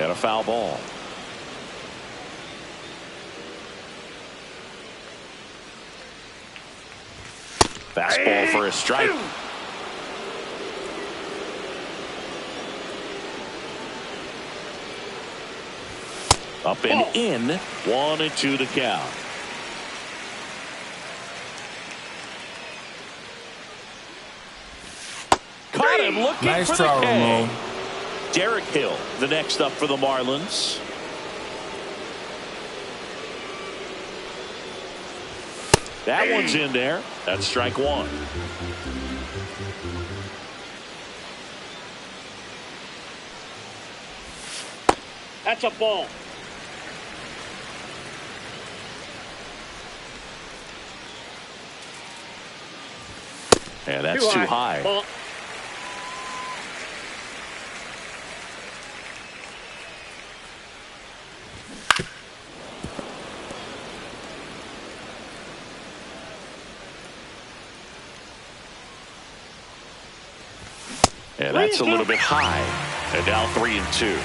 And a foul ball. Fastball for a strike. Up and in. 1-2 to count. Caught him looking nice for the try, K. Ramon. Derek Hill, the next up for the Marlins. That one's in there. That's strike one. That's a ball. And that's too high. Ball. And that's a little bit high. And now 3-2.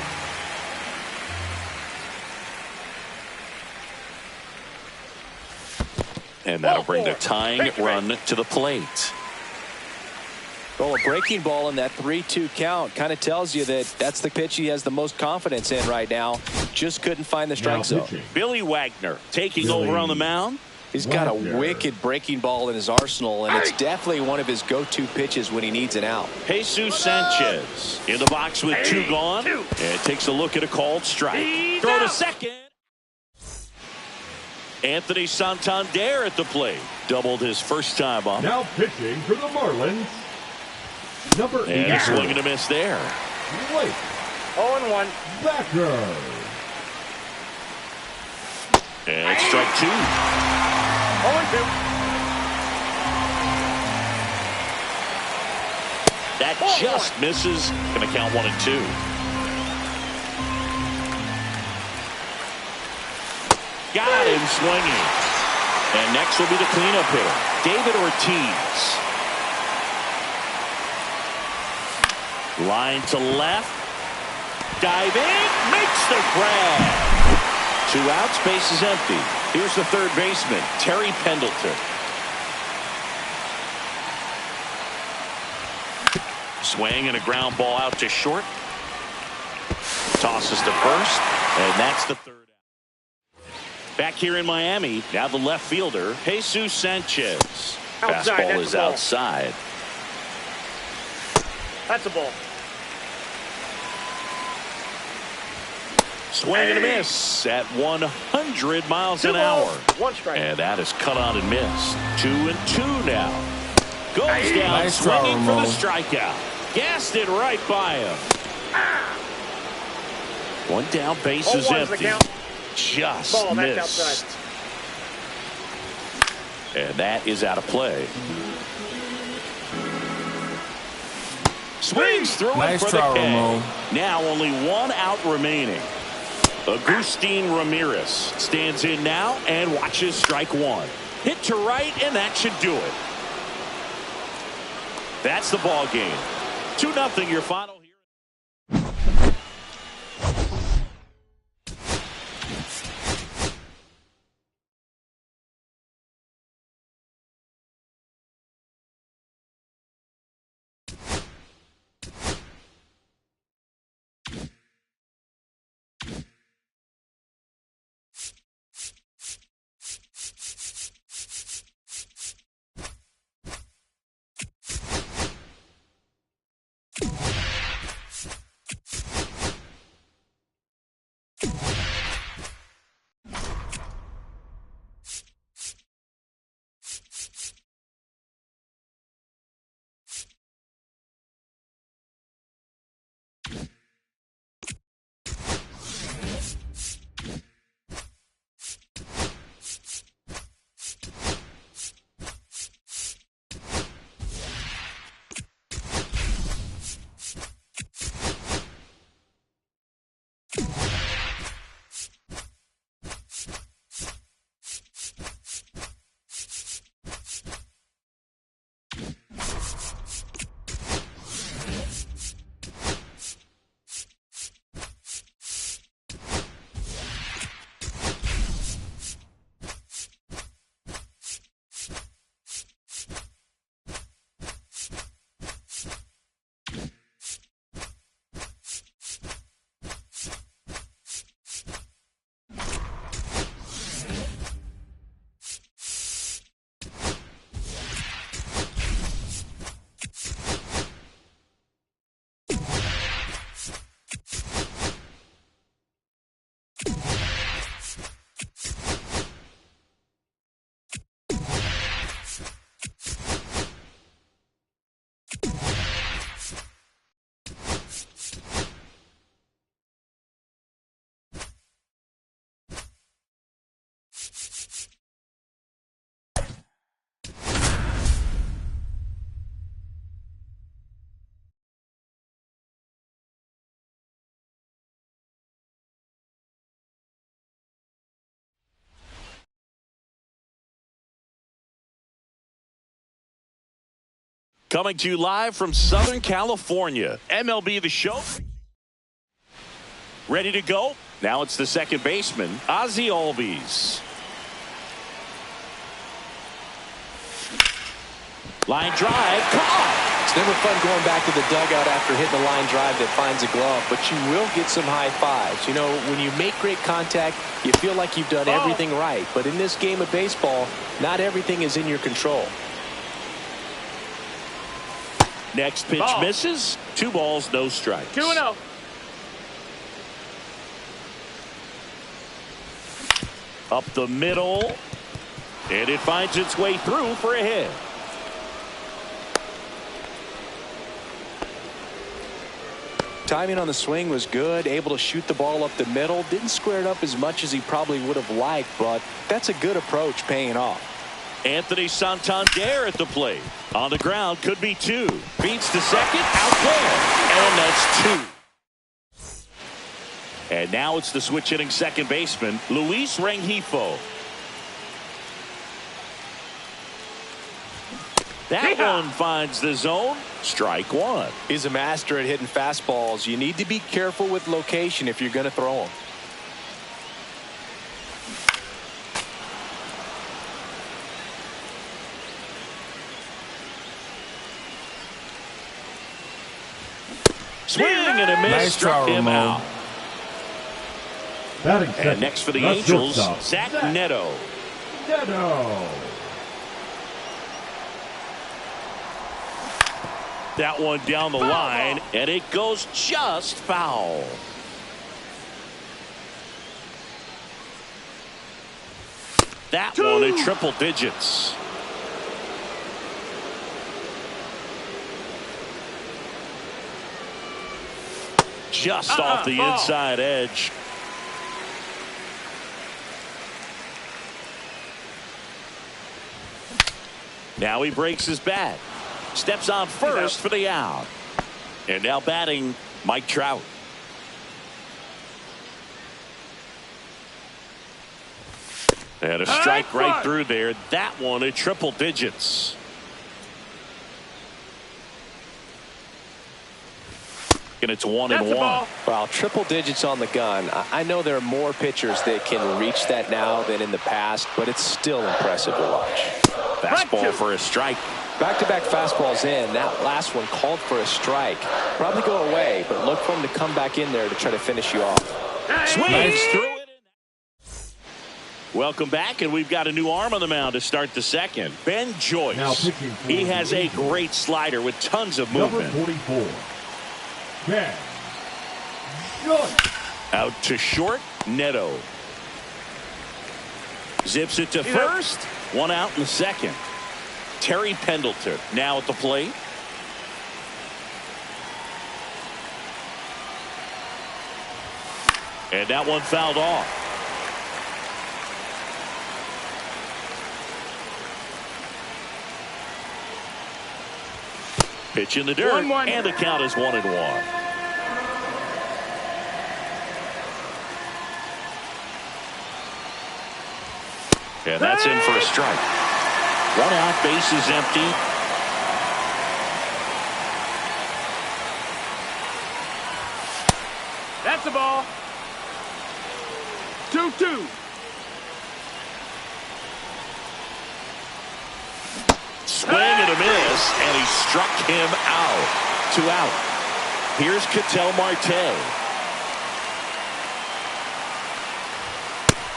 And that'll bring the tying run to the plate. Well, a breaking ball in that 3-2 count kind of tells you that that's the pitch he has the most confidence in right now. Just couldn't find the strike zone. Billy Wagner taking over on the mound. He's got a wicked breaking ball in his arsenal, and it's definitely one of his go-to pitches when he needs an out. Jesus Sanchez in the box with two gone. And takes a look at a called strike. Throw to second. Anthony Santander at the plate. Doubled his first time up. Now pitching for the Marlins. Number 8. And a swing and a miss there. Blake 0-1. Becker. And strike two. 0-2. That just misses. Going to count 1-2. Got him swinging. And next will be the cleanup hitter, David Ortiz. Line to left. Diving. Makes the grab. 2 outs. Base is empty. Here's the third baseman, Terry Pendleton. Swing and a ground ball out to short. Tosses to first. And that's the third. Back here in Miami, now the left fielder, Jesus Sanchez. Fastball is outside. That's a ball. Swing and a miss at 100 miles an hour. 1 strike. And that is cut on and missed. 2-2 now. Goes down nice swinging for the Ramon. strikeout. Gassed it right by him. One down, base is empty. Just ball, missed. that's outside. And that is out of play. Swings through Nice it for the try, K. Ramon. Now only 1 out remaining. Agustin Ramirez stands in now and watches strike one. Hit to right, and that should do it. That's the ball game. 2-0 your final. Coming to you live from Southern California. MLB The Show. Ready to go? Now it's the second baseman, Ozzie Albies. Line drive, caught. It's never fun going back to the dugout after hitting a line drive that finds a glove, but you will get some high fives. You know, when you make great contact, you feel like you've done everything right. But in this game of baseball, not everything is in your control. Next pitch misses. 2 balls, no strikes. 2-0. Up the middle. And it finds its way through for a hit. Timing on the swing was good, able to shoot the ball up the middle. Didn't square it up as much as he probably would have liked, but that's a good approach paying off. Anthony Santander at the plate. On the ground, could be 2. Feeds to second, out there. And that's 2. And now it's the switch hitting second baseman, Luis Rengifo. That one finds the zone. Strike 1. He's a master at hitting fastballs. You need to be careful with location if you're going to throw them. Swing and a miss. Nice struck him Ramon. out. Batting And second. next for the That's Angels, shortstop. Zach Neto. Neto. That one down the line, and it goes just foul. That one in triple digits. Just off the inside edge. Now he breaks his bat. Steps on first for the out. And now batting, Mike Trout. And a strike right through there. That one at triple digits. And it's 1-1. Well, triple digits on the gun. I know there are more pitchers that can reach that now than in the past, but it's still impressive to watch. Fastball for a strike. Back-to-back fastballs in. That last one called for a strike. Probably go away, but look for him to come back in there to try to finish you off. Swings through it. Welcome back, and we've got a new arm on the mound to start the second. Ben Joyce. Now pitching for He has the a Angels. great slider with tons of Number movement. 44. Ben Joyce. Out to short, Neto. Zips it to first. 1 out in the second. Terry Pendleton now at the plate. And that one fouled off. Pitch in the dirt, 1-1. and the count is 1-1. And that's in for a strike. 1 out, base is empty. That's a ball. 2-2. Swing and a miss, and he struck him out. 2 out. Here's Ketel Marte.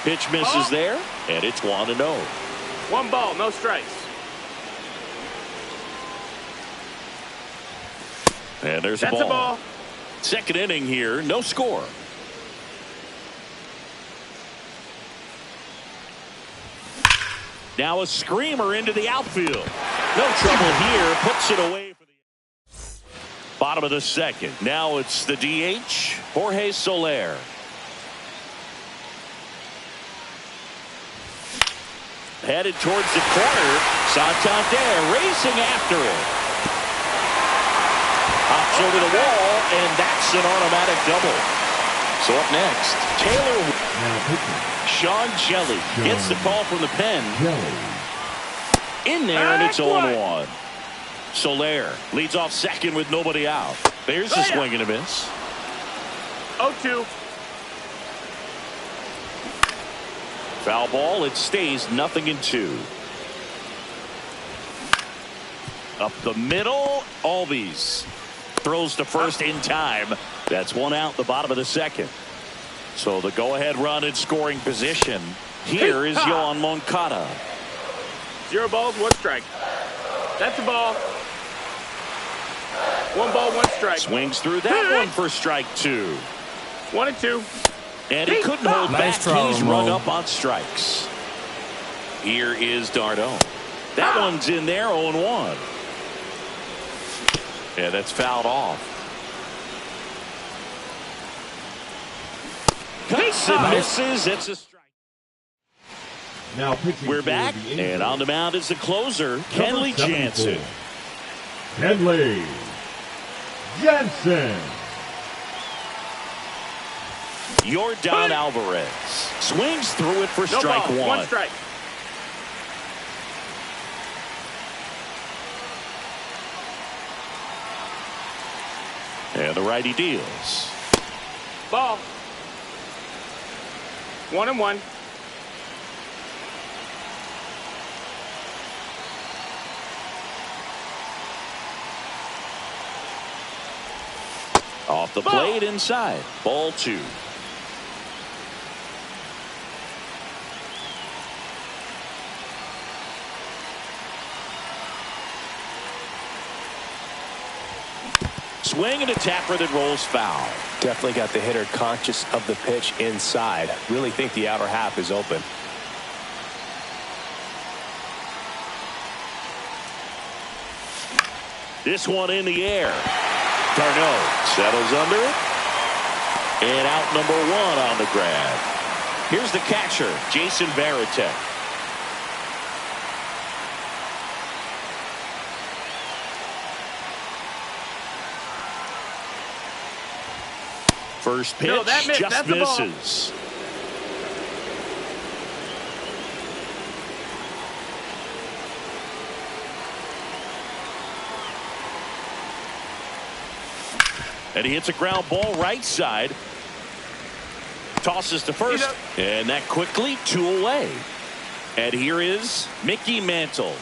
Pitch misses there, and it's 1-0. 1 ball, no strikes. And there's That's a a ball. Second inning here, no score. Now a screamer into the outfield. No trouble here, puts it away for the bottom of the second. Now it's the DH, Jorge Soler. Headed towards the corner. Santander racing after it. Hops over the wall, and that's an automatic double. So up next, Taylor Now pitching. Sean Jelly gets the call from the pen. Jelly. In there, and it's 0-1. Soler leads off second with nobody out. There's a swing and a miss. 0-2. Foul ball. It stays 0-2. Up the middle. Albies throws to first in time. That's one out the bottom of the second. So the go-ahead run in scoring position. Here is Yoan Moncada. 0 balls, 1 strike. That's a ball. 1 ball, 1 strike. Swings through that one for strike 2. 1-2. And he couldn't hold Nice back. throw, He's Ramon. rung up on strikes. Here is Darno. That one's in there, 0-1. Yeah, that's fouled off. Cuts and misses. It's a strike. Now pitching. We're for back, the Angels, and on the mound is the closer, number Kenley 74, Jansen. Kenley Jansen. Yordan Alvarez swings through it for No strike ball, 1. 1 strike. And the righty deals. Ball. 1-1. Off the plate inside. Ball 2. Swing and a tapper that rolls foul. Definitely got the hitter conscious of the pitch inside. Really think the outer half is open. This one in the air. Darno settles under it. And out number 1 on the grab. Here's the catcher, Jason Varitek. First pitch just that's a ball. misses. And he hits a ground ball right side. Tosses to first. And that quickly 2 away. And here is Mickey Mantle.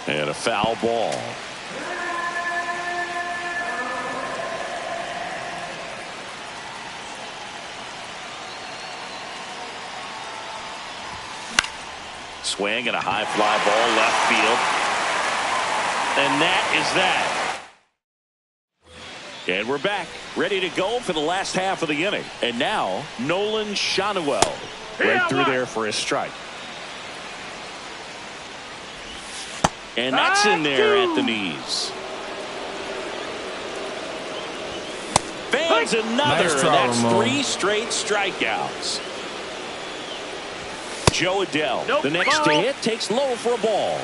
And a foul ball. Swing and a high fly ball left field. And that is that. And we're back, ready to go for the last half of the inning. And now, Nolan Schanuel right through there for a strike. And that's in there at the knees. Fans another, Nice try, and that's Ramon. 3 straight strikeouts. Joe Adell, Nope, the next to ball. hit, takes low for a ball.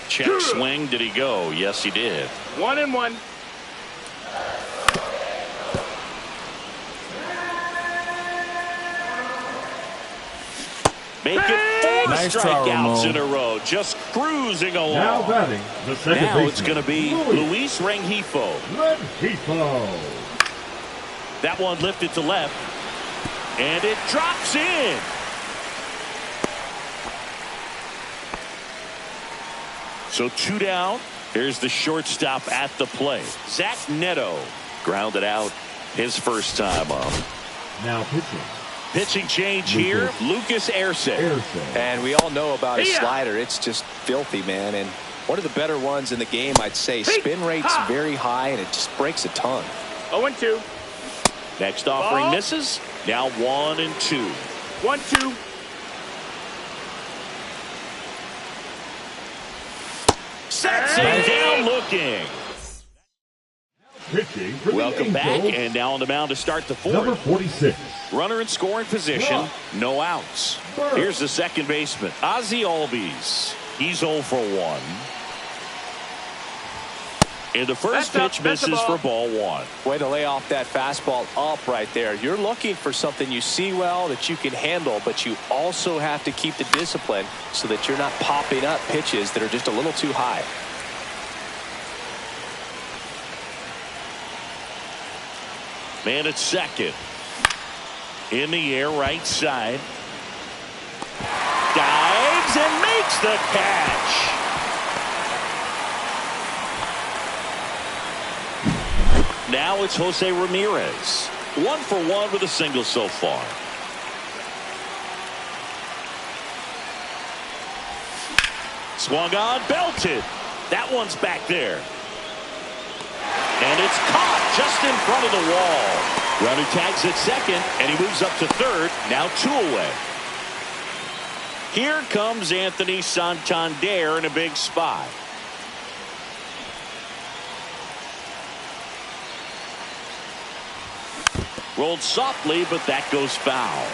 Check swing. Did he go? Yes, he did. 1-1. Make it 4 Nice try, strikeouts Ramon. in a row. Just cruising along. Now batting the second Now it's baseman, going to be Luis Rengifo. Rengifo. That one lifted to left. And it drops in. So 2 down. Here's the shortstop at the plate. Zach Neto grounded out his first time up. Now pitching. Pitching change here. Lucas Erceg. Harrison. And we all know about his Yeah. slider. It's just filthy, man. And one of the better ones in the game, I'd say. Spin rate's very high, and it just breaks a ton. 0-2. Next offering Ball. misses. Now 1-2. 1-2. Sets it down looking. Pitching for Welcome the back, Angels, and now on the mound to start the number 4th. 46. Runner in scoring position, no outs. Here's the second baseman, Ozzie Albies. He's 0 for 1. And the first That's pitch up. That's the misses for ball. ball one. Way to lay off that fastball up right there. You're looking for something you see well that you can handle, but you also have to keep the discipline so that you're not popping up pitches that are just a little too high. Man at second. In the air, right side. Dives and makes the catch. Now it's Jose Ramirez. 1 for 1 with a single so far. Swung on, belted. That one's back there. And it's caught just in front of the wall. Runner tags at second, and he moves up to third. Now 2 away. Here comes Anthony Santander in a big spot. Rolled softly, but that goes foul.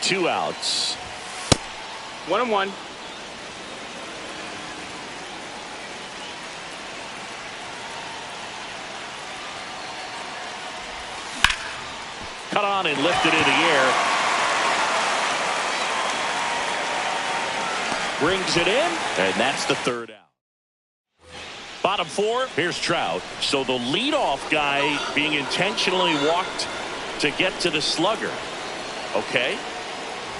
Two outs. 1-1. Cut on and lifted in the air. Brings it in, and that's the third out. Bottom 4, here's Trout. So the leadoff guy being intentionally walked to get to the slugger. Okay.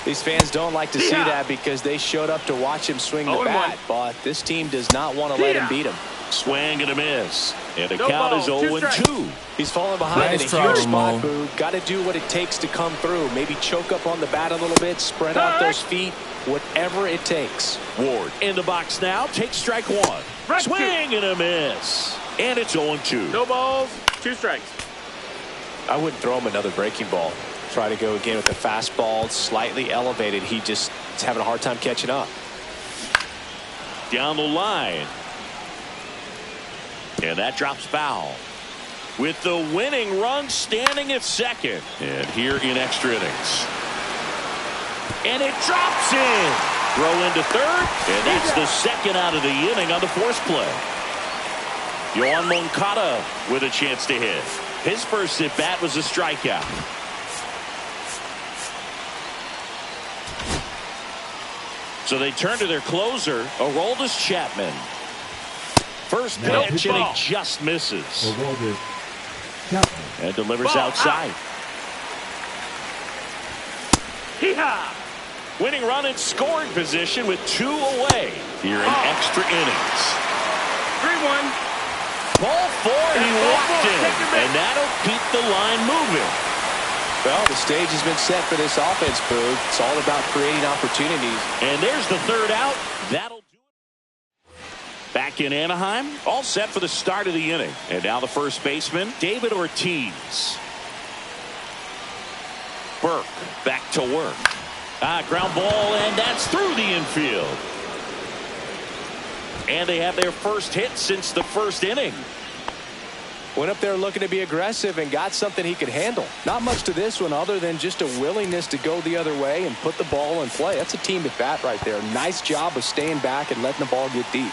These fans don't like to see that because they showed up to watch him swing the bat, but this team does not want to let him beat him. Swing and a miss. And the No count ball, is 2 0-2. He's falling behind in a huge spot, Boo. Got to do what it takes to come through. Maybe choke up on the bat a little bit, spread out those feet, whatever it takes. Ward in the box now. Takes strike 1. Swing and a miss. And it's 0-2. No balls, 2 strikes. I wouldn't throw him another breaking ball. Try to go again with the fastball, slightly elevated. He just is having a hard time catching up. Down the line. And that drops foul. With the winning run standing at second. And here in extra innings. And it drops in. Throw into third. And that's the second out of the inning on the force play. Yohan Moncada with a chance to hit. His first at bat was a strikeout. So they turn to their closer, Aroldis Chapman. First pitch, and he just misses. And delivers outside. Hee-haw! Winning run in scoring position with 2 away here in extra innings. 3-1. Ball 4, he walked in, and that'll keep the line moving. Well, the stage has been set for this offense, Boog. It's all about creating opportunities. And there's the third out. That'll do it. Back in Anaheim, all set for the start of the inning. And now the first baseman, David Ortiz. Burke back to work. Ground ball, and that's through the infield. And they have their first hit since the first inning. Went up there looking to be aggressive and got something he could handle. Not much to this one other than just a willingness to go the other way and put the ball in play. That's a team at bat right there. Nice job of staying back and letting the ball get deep.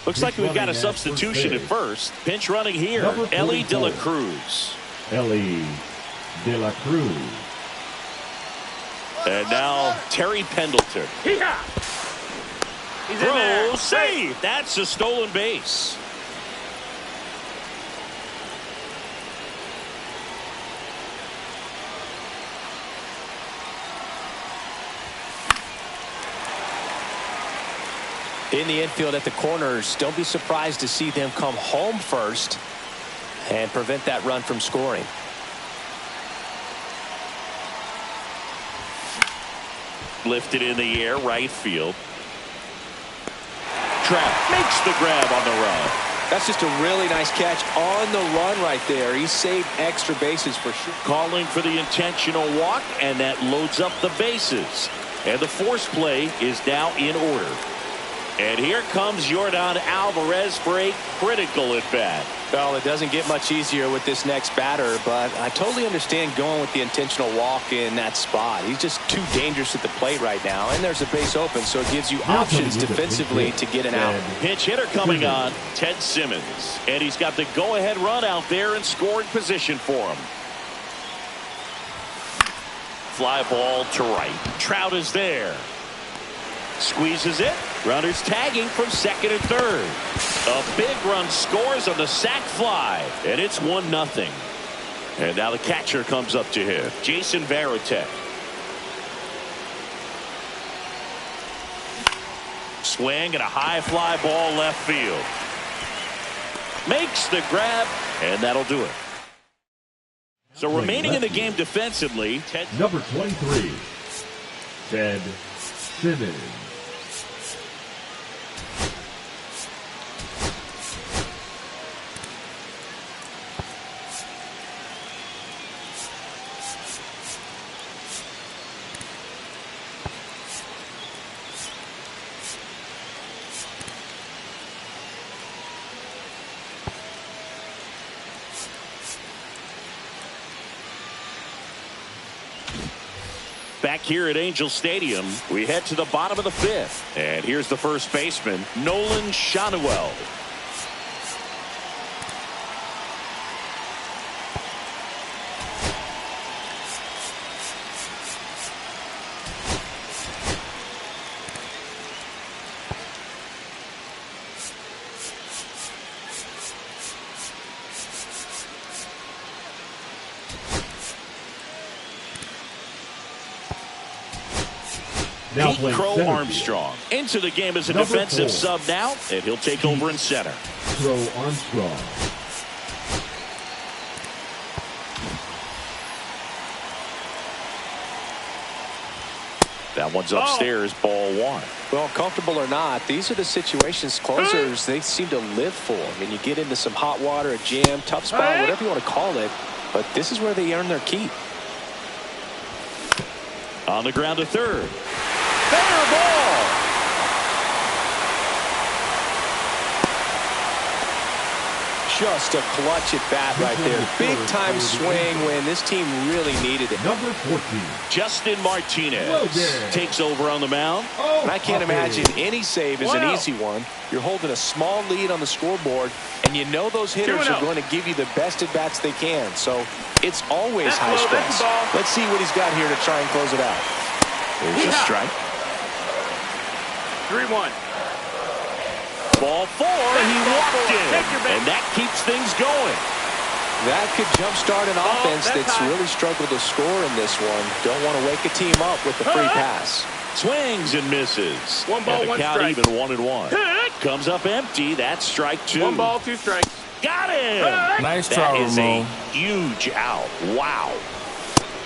Looks like we've got a substitution at first. Pinch running here, Elly De La Cruz. Elly De La Cruz. And now Terry Pendleton. Hee-haw! He's in there. Throw, save. That's a stolen base. In the infield at the corners, don't be surprised to see them come home first and prevent that run from scoring. Lifted in the air, right field. Trout makes the grab on the run. That's just a really nice catch on the run right there. He saved extra bases for sure. Calling for the intentional walk, and that loads up the bases. And the force play is now in order. And here comes Yordan Alvarez for a critical at bat. Well, it doesn't get much easier with this next batter, but I totally understand going with the intentional walk in that spot. He's just too dangerous at the plate right now, and there's a base open, so it gives you options defensively to get an out. Pinch hitter coming on, Ted Simmons. And he's got the go-ahead run out there in scoring position for him. Fly ball to right. Trout is there. Squeezes it. Runners tagging from second and third. A big run scores on the sac fly, and it's 1-0. And now the catcher comes up to him, Jason Varitek. Swing and a high fly ball left field. Makes the grab, and that'll do it. So remaining in the game defensively, Number 23, Ted Simmons. Back here at Angel Stadium, we head to the bottom of the fifth. And here's the first baseman, Nolan Schanuel. Pete Crow Armstrong into the game as a defensive sub now, and he'll take over in center. Crow Armstrong. That one's upstairs, ball one. Well, comfortable or not, these are the situations closers they seem to live for. I mean, you get into some hot water, a jam, tough spot, whatever you want to call it, but this is where they earn their keep. On the ground to third. Fair ball. Just a clutch at bat right there. Big time swing when this team really needed it. Number 14, Justin Martinez takes over on the mound. And I can't imagine any save is an easy one. You're holding a small lead on the scoreboard, and you know those hitters are going to give you the best at bats they can. So it's always high stress. Let's see what he's got here to try and close it out. There's a strike. 3-1. Ball four, he walked in, and that keeps things going. That could jumpstart an offense that's really struggled to score in this one. Don't want to wake a team up with the free pass. Swings and misses. One ball, and the one count strike. even 1-1. Comes up empty. That's strike two. 1 ball, 2 strikes. Got him. Nice That try, is a Ramon. huge out. Wow.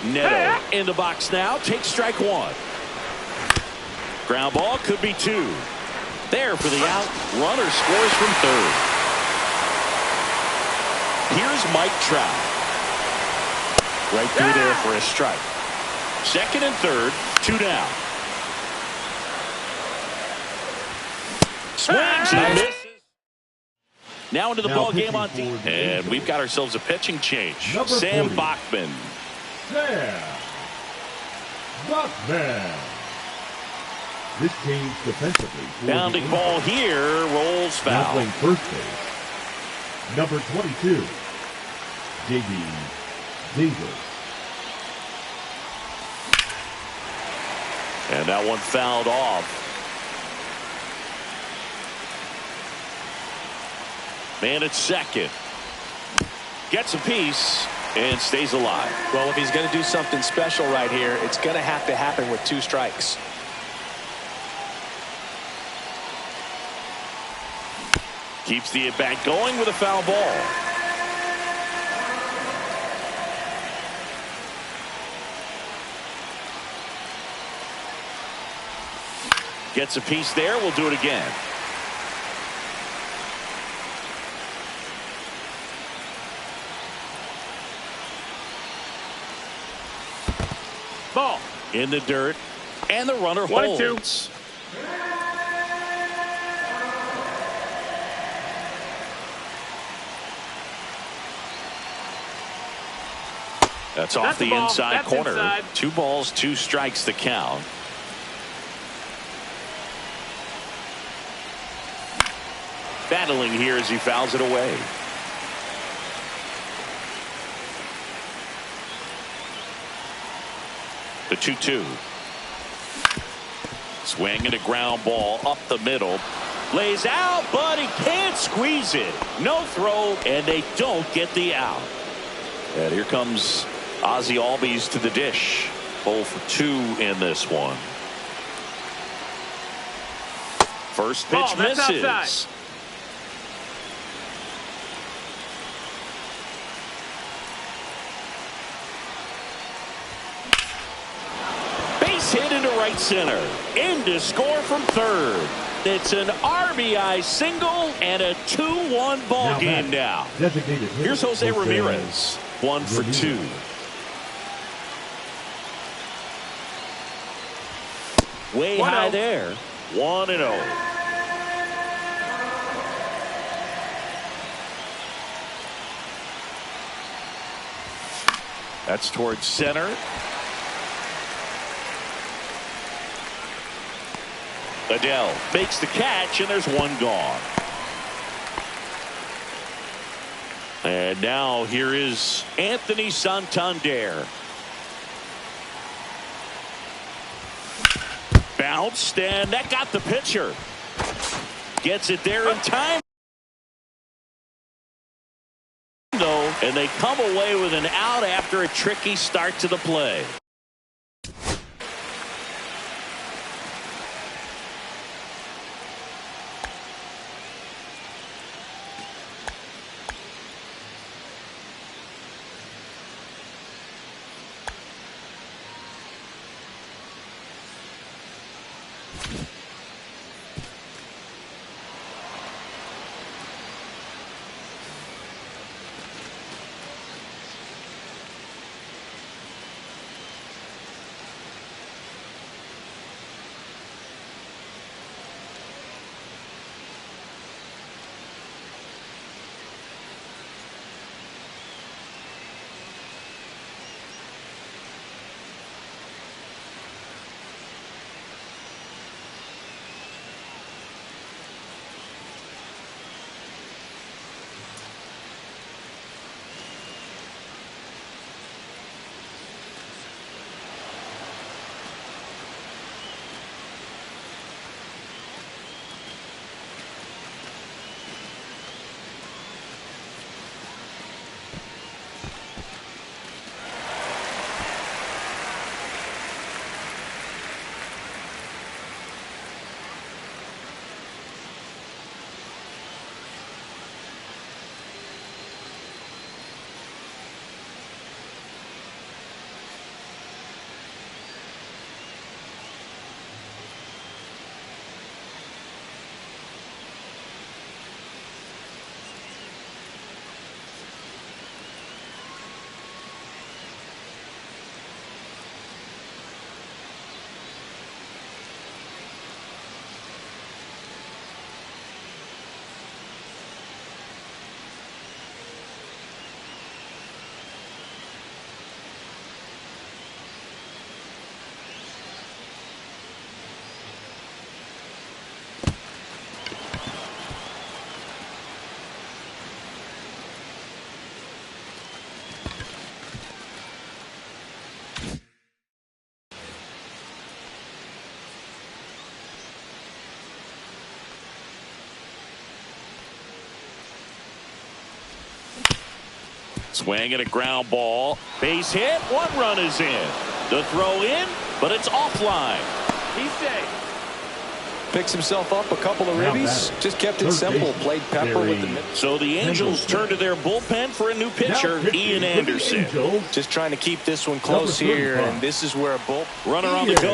Neto in the box now. Takes strike one. Ground ball could be 2. There for the out. Runner scores from third. Here's Mike Trout. Right through there for a strike. Second and third, 2 down. Swings and misses. Now into the ball game on deep. And we've got ourselves a pitching change. Number Sam 40. Bachman. Sam Bachman. This change defensively. Bounding ball here, rolls Now foul. playing first base. Number 22, J.D. Davis. And that one fouled off. Man at second. Gets a piece and stays alive. Well, if he's going to do something special right here, it's going to have to happen with 2 strikes. Keeps the at-bat going with a foul ball. Gets a piece there. We'll do it again. Ball. In the dirt. And the runner 1-2. holds. That's off the inside corner. Inside. 2 balls, 2 strikes the count. Battling here as he fouls it away. The 2-2. Swing and a ground ball up the middle. Lays out, but he can't squeeze it. No throw, and they don't get the out. And here comes Ozzie Albies to the dish. 0 for 2 in this one. First pitch that's misses. outside. Base hit into right center. In to score from third. It's an RBI single and a 2-1 ball game now. Designated hitter. Here's Jose Ramirez. 1 for 2. Way 1-0. high there. 1-0. That's towards center. Adele makes the catch, and there's 1 gone. And now here is Anthony Santander. Bounced, and that got the pitcher. Gets it there in time, though, and they come away with an out after a tricky start to the play. Swing and a ground ball. Base hit. 1 run is in. The throw in, but it's offline. He's safe. Picks himself up a couple of Now ribbies. back. Just kept it Third simple. baseman, Played pepper with the Barry. So the Angels turn to their bullpen for a new pitcher, Now pitching Ian for the Anderson. Angels, Just trying to keep this one close Number here, 35. and this is where a bull. Runner on the go.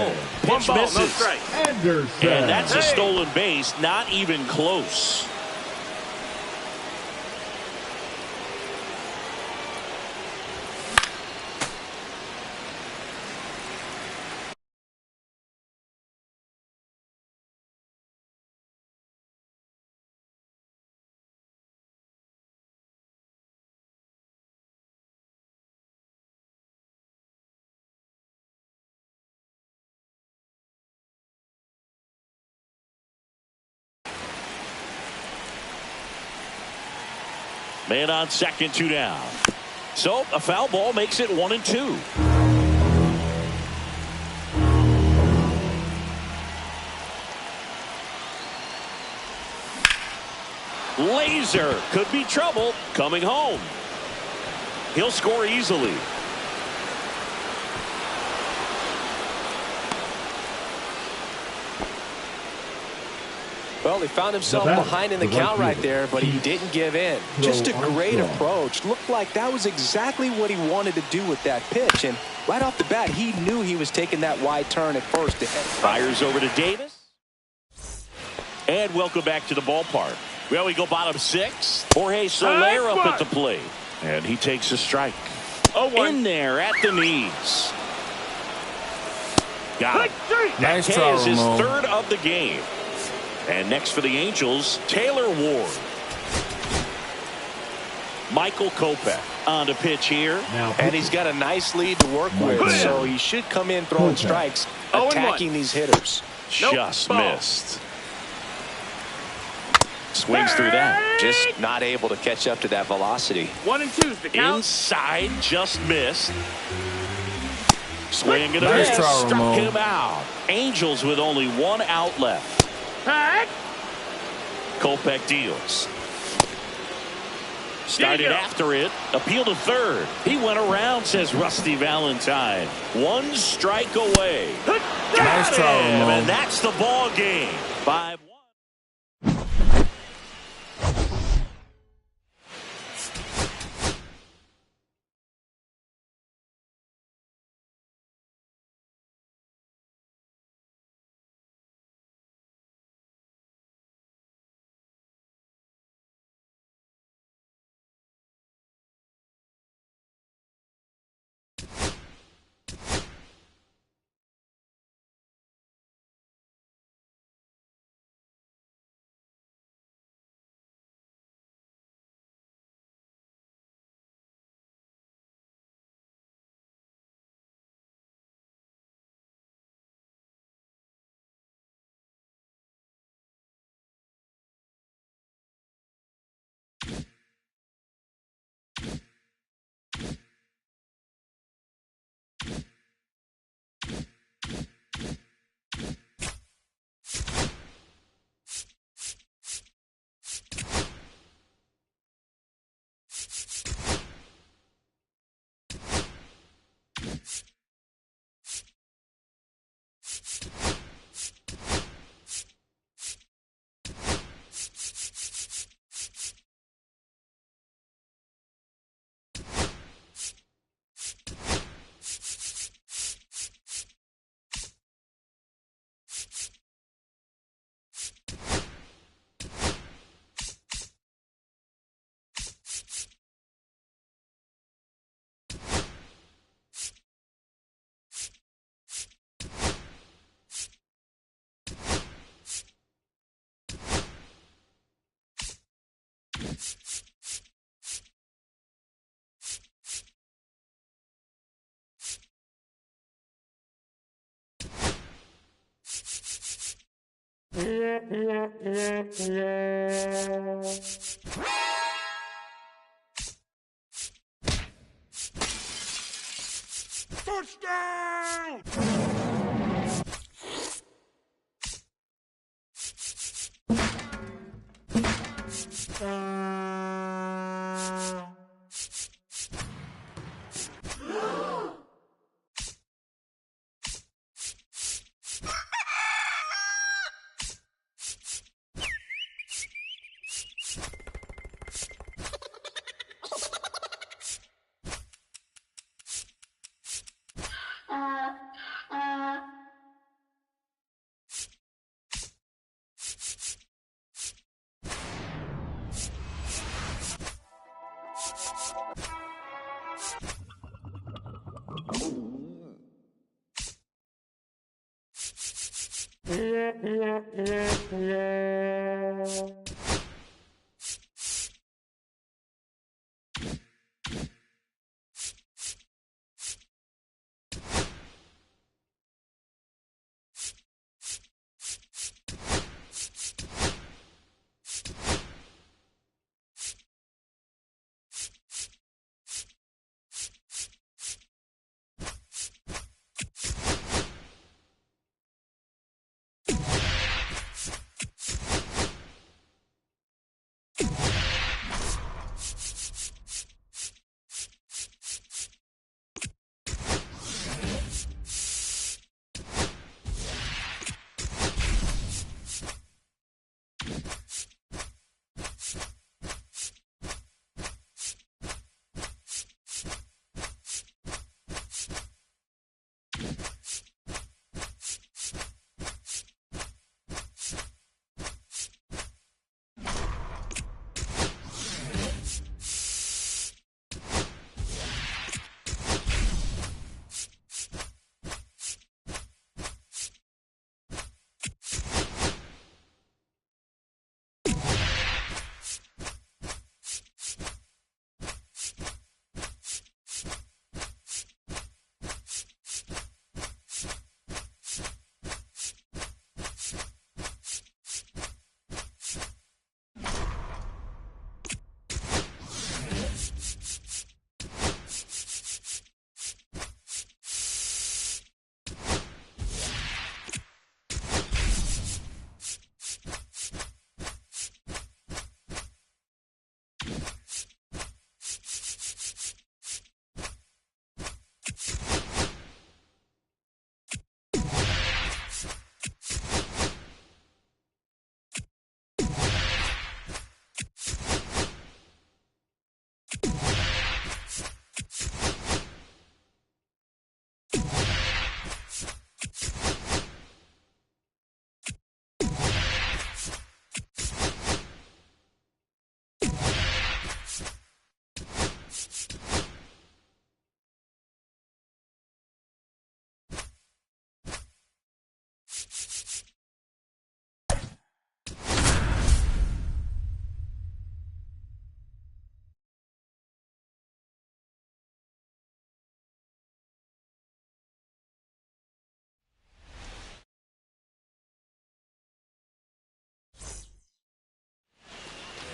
One Pitch ball, no misses. strike. Anderson. And that's a Hey. stolen base, not even close. Man on second, 2 down. So a foul ball makes it 1-2. Laser could be trouble coming home. He'll score easily. Well, he found himself The batter, behind in the the right count right fielder, there, but he Keith didn't give in. Crow Just a great Armstrong. approach. Looked like that was exactly what he wanted to do with that pitch. And right off the bat, he knew he was taking that wide turn at first. Fires over to Davis. And welcome back to the ballpark. Well, we go bottom 6. Jorge Soler up at the plate. And he takes a strike. 0-1. In there at the knees. Got it. Nice That try, is his Ramon. 3rd of the game. And next for the Angels, Taylor Ward. Michael Kopech on to pitch here. Now And he's got a nice lead to work with, so he should come in throwing strikes, attacking these hitters. Nope. Just Ball. missed. Swings through that. Just not able to catch up to that velocity. 1-2's the count. Inside, just missed. Swing and a Nice miss. try, Struck Ramon. him out. Angels with only 1 out left. Pack. Kopech deals. Started Diego. after it. Appeal to third. He went around, says Rusty Valentine. 1 strike away. Nice try, Him, Ramon. and that's the ball game. 5-1.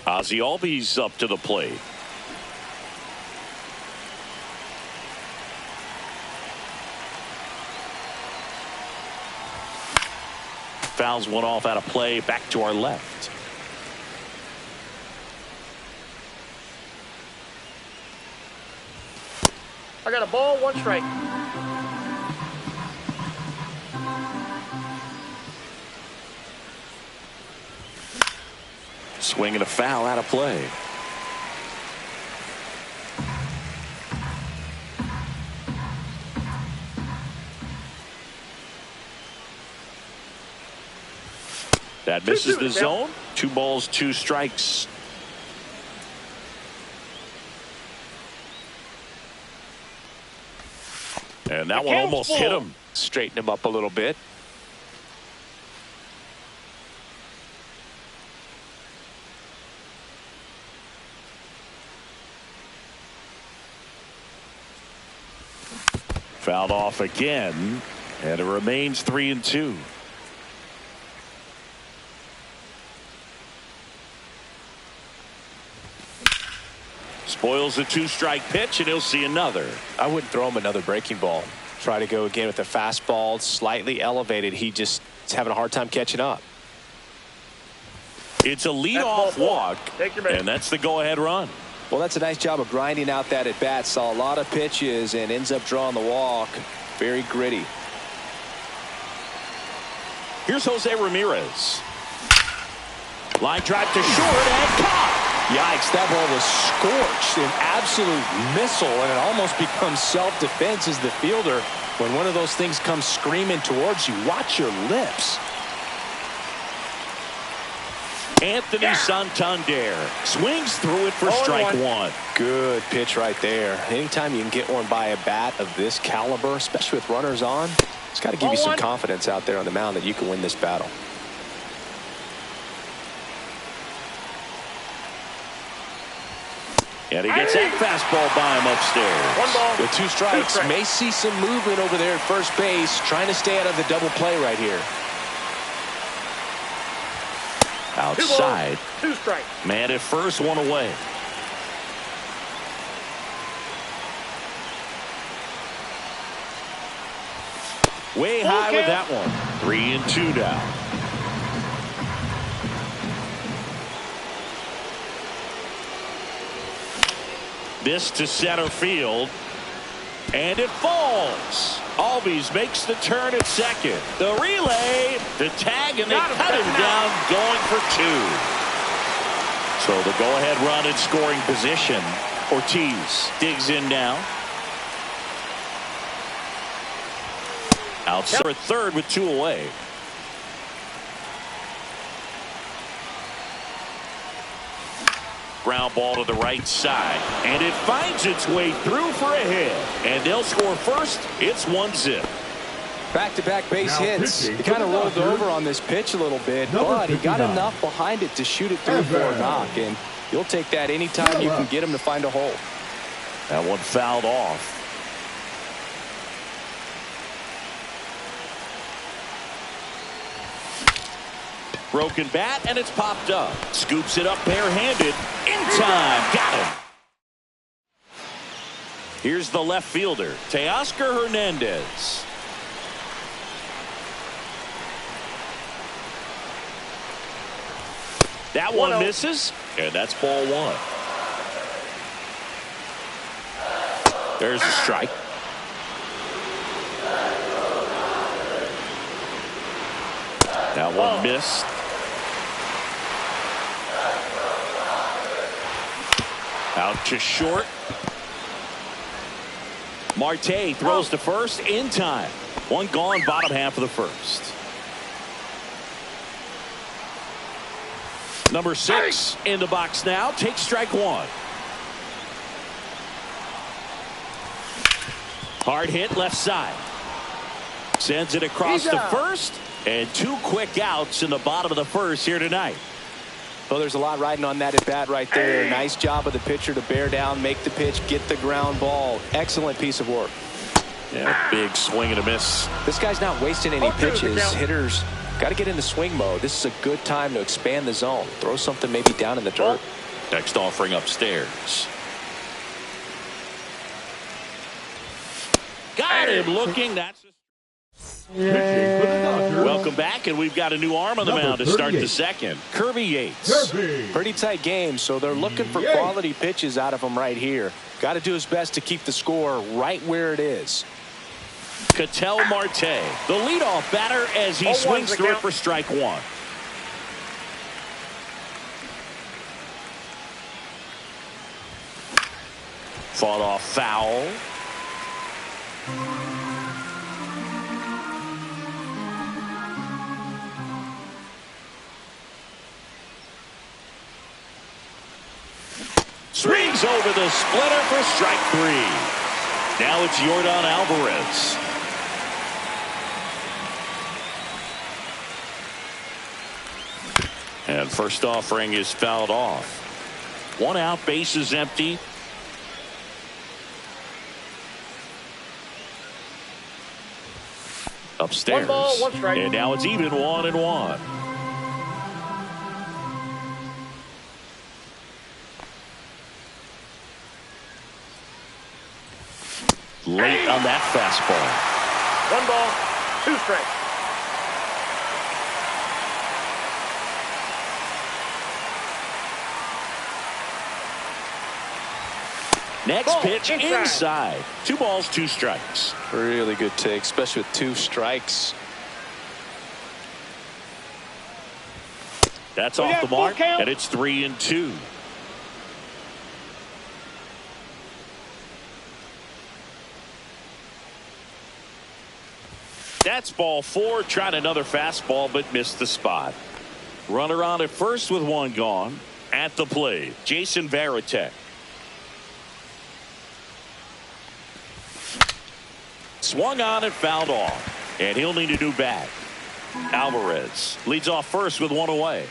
Ozzie Albies up to the plate. Fouls one off out of play, back to our left. I got a ball, 1 strike. Swing and a foul out of play. That misses the zone. 2 balls, 2 strikes. And that one almost hit him. Straighten him up a little bit. Fouled off again, and it remains 3-2. Spoils the 2-strike pitch, and he'll see another. I wouldn't throw him another breaking ball. Try to go again with the fastball, slightly elevated. He just is having a hard time catching up. It's a leadoff walk, and that's the go-ahead run. Well, that's a nice job of grinding out that at bat. Saw a lot of pitches and ends up drawing the walk. Very gritty. Here's Jose Ramirez. Line drive to short and caught. Yikes, that ball was scorched, an absolute missile, and it almost becomes self-defense as the fielder. When one of those things comes screaming towards you, watch your lips. Anthony Santander swings through it for strike 1. Good pitch right there. Anytime you can get one by a bat of this caliber, especially with runners on, It's got to give you some confidence out there on the mound that you can win this battle. And he gets that fastball by him upstairs. 1 ball. With 2 strikes, may see some movement over there at first base, trying to stay out of the double play right here. Outside. 2 strikes. Man at first, 1 away. Way high with that one. 3-2 now. This to center field. And it falls. Albies makes the turn at second. The relay, the tag, and they cut him down going for 2. So the go-ahead run in scoring position. Ortiz digs in now. Outside at third with 2 away. Ground ball to the right side. And it finds its way through for a hit. And they'll score first. It's 1-0. Back-to-back base Now hits. pitching He for kind of the rolled Dodgers, over on this pitch a little bit, number but he got 59. enough behind it to shoot it through for a knock. And you'll take that anytime you can get him to find a hole. That one fouled off. Broken bat, and it's popped up. Scoops it up barehanded. In time. Got him. Here's the left fielder, Teoscar Hernandez. That one misses, and that's ball 1. There's a strike. That one missed. Out to short. Marte throws to first in time. 1 gone, bottom half of the first. Number 6 in the box now. Takes strike 1. Hard hit left side. Sends it across to first. And 2 quick outs in the bottom of the first here tonight. Well, there's a lot riding on that at bat right there. Nice job of the pitcher to bear down, make the pitch, get the ground ball. Excellent piece of work. Yeah, big swing and a miss. This guy's not wasting any pitches. Hitters got to get into swing mode. This is a good time to expand the zone. Throw something maybe down in the dirt. Next offering upstairs. Got him looking. That's Pitching for the Dodgers, welcome back, and we've got a new arm on the Number mound to start the 38. second. Kirby Yates. Kirby. Pretty tight game, so they're looking for Yates. quality pitches out of him right here. Got to do his best to keep the score right where it is. Ketel Marte, the leadoff batter, as he swings through it for strike 1. Fought off foul. Swings over the splitter for strike 3. Now it's Yordan Alvarez. And first offering is fouled off. 1 out, bases empty. Upstairs. 1 ball, 1 strike. And now it's even 1-1. Late on that fastball. 1 ball, 2 strikes. Next Ball, pitch inside. inside. 2 balls, 2 strikes. Really good take, especially with 2 strikes. That's off the mark, and it's 3-2. That's ball 4. Tried another fastball, but missed the spot. Runner on at first with 1 gone. At the plate, Jason Varitek. Swung on and fouled off. And he'll need a new bat. Alvarez leads off first with one away.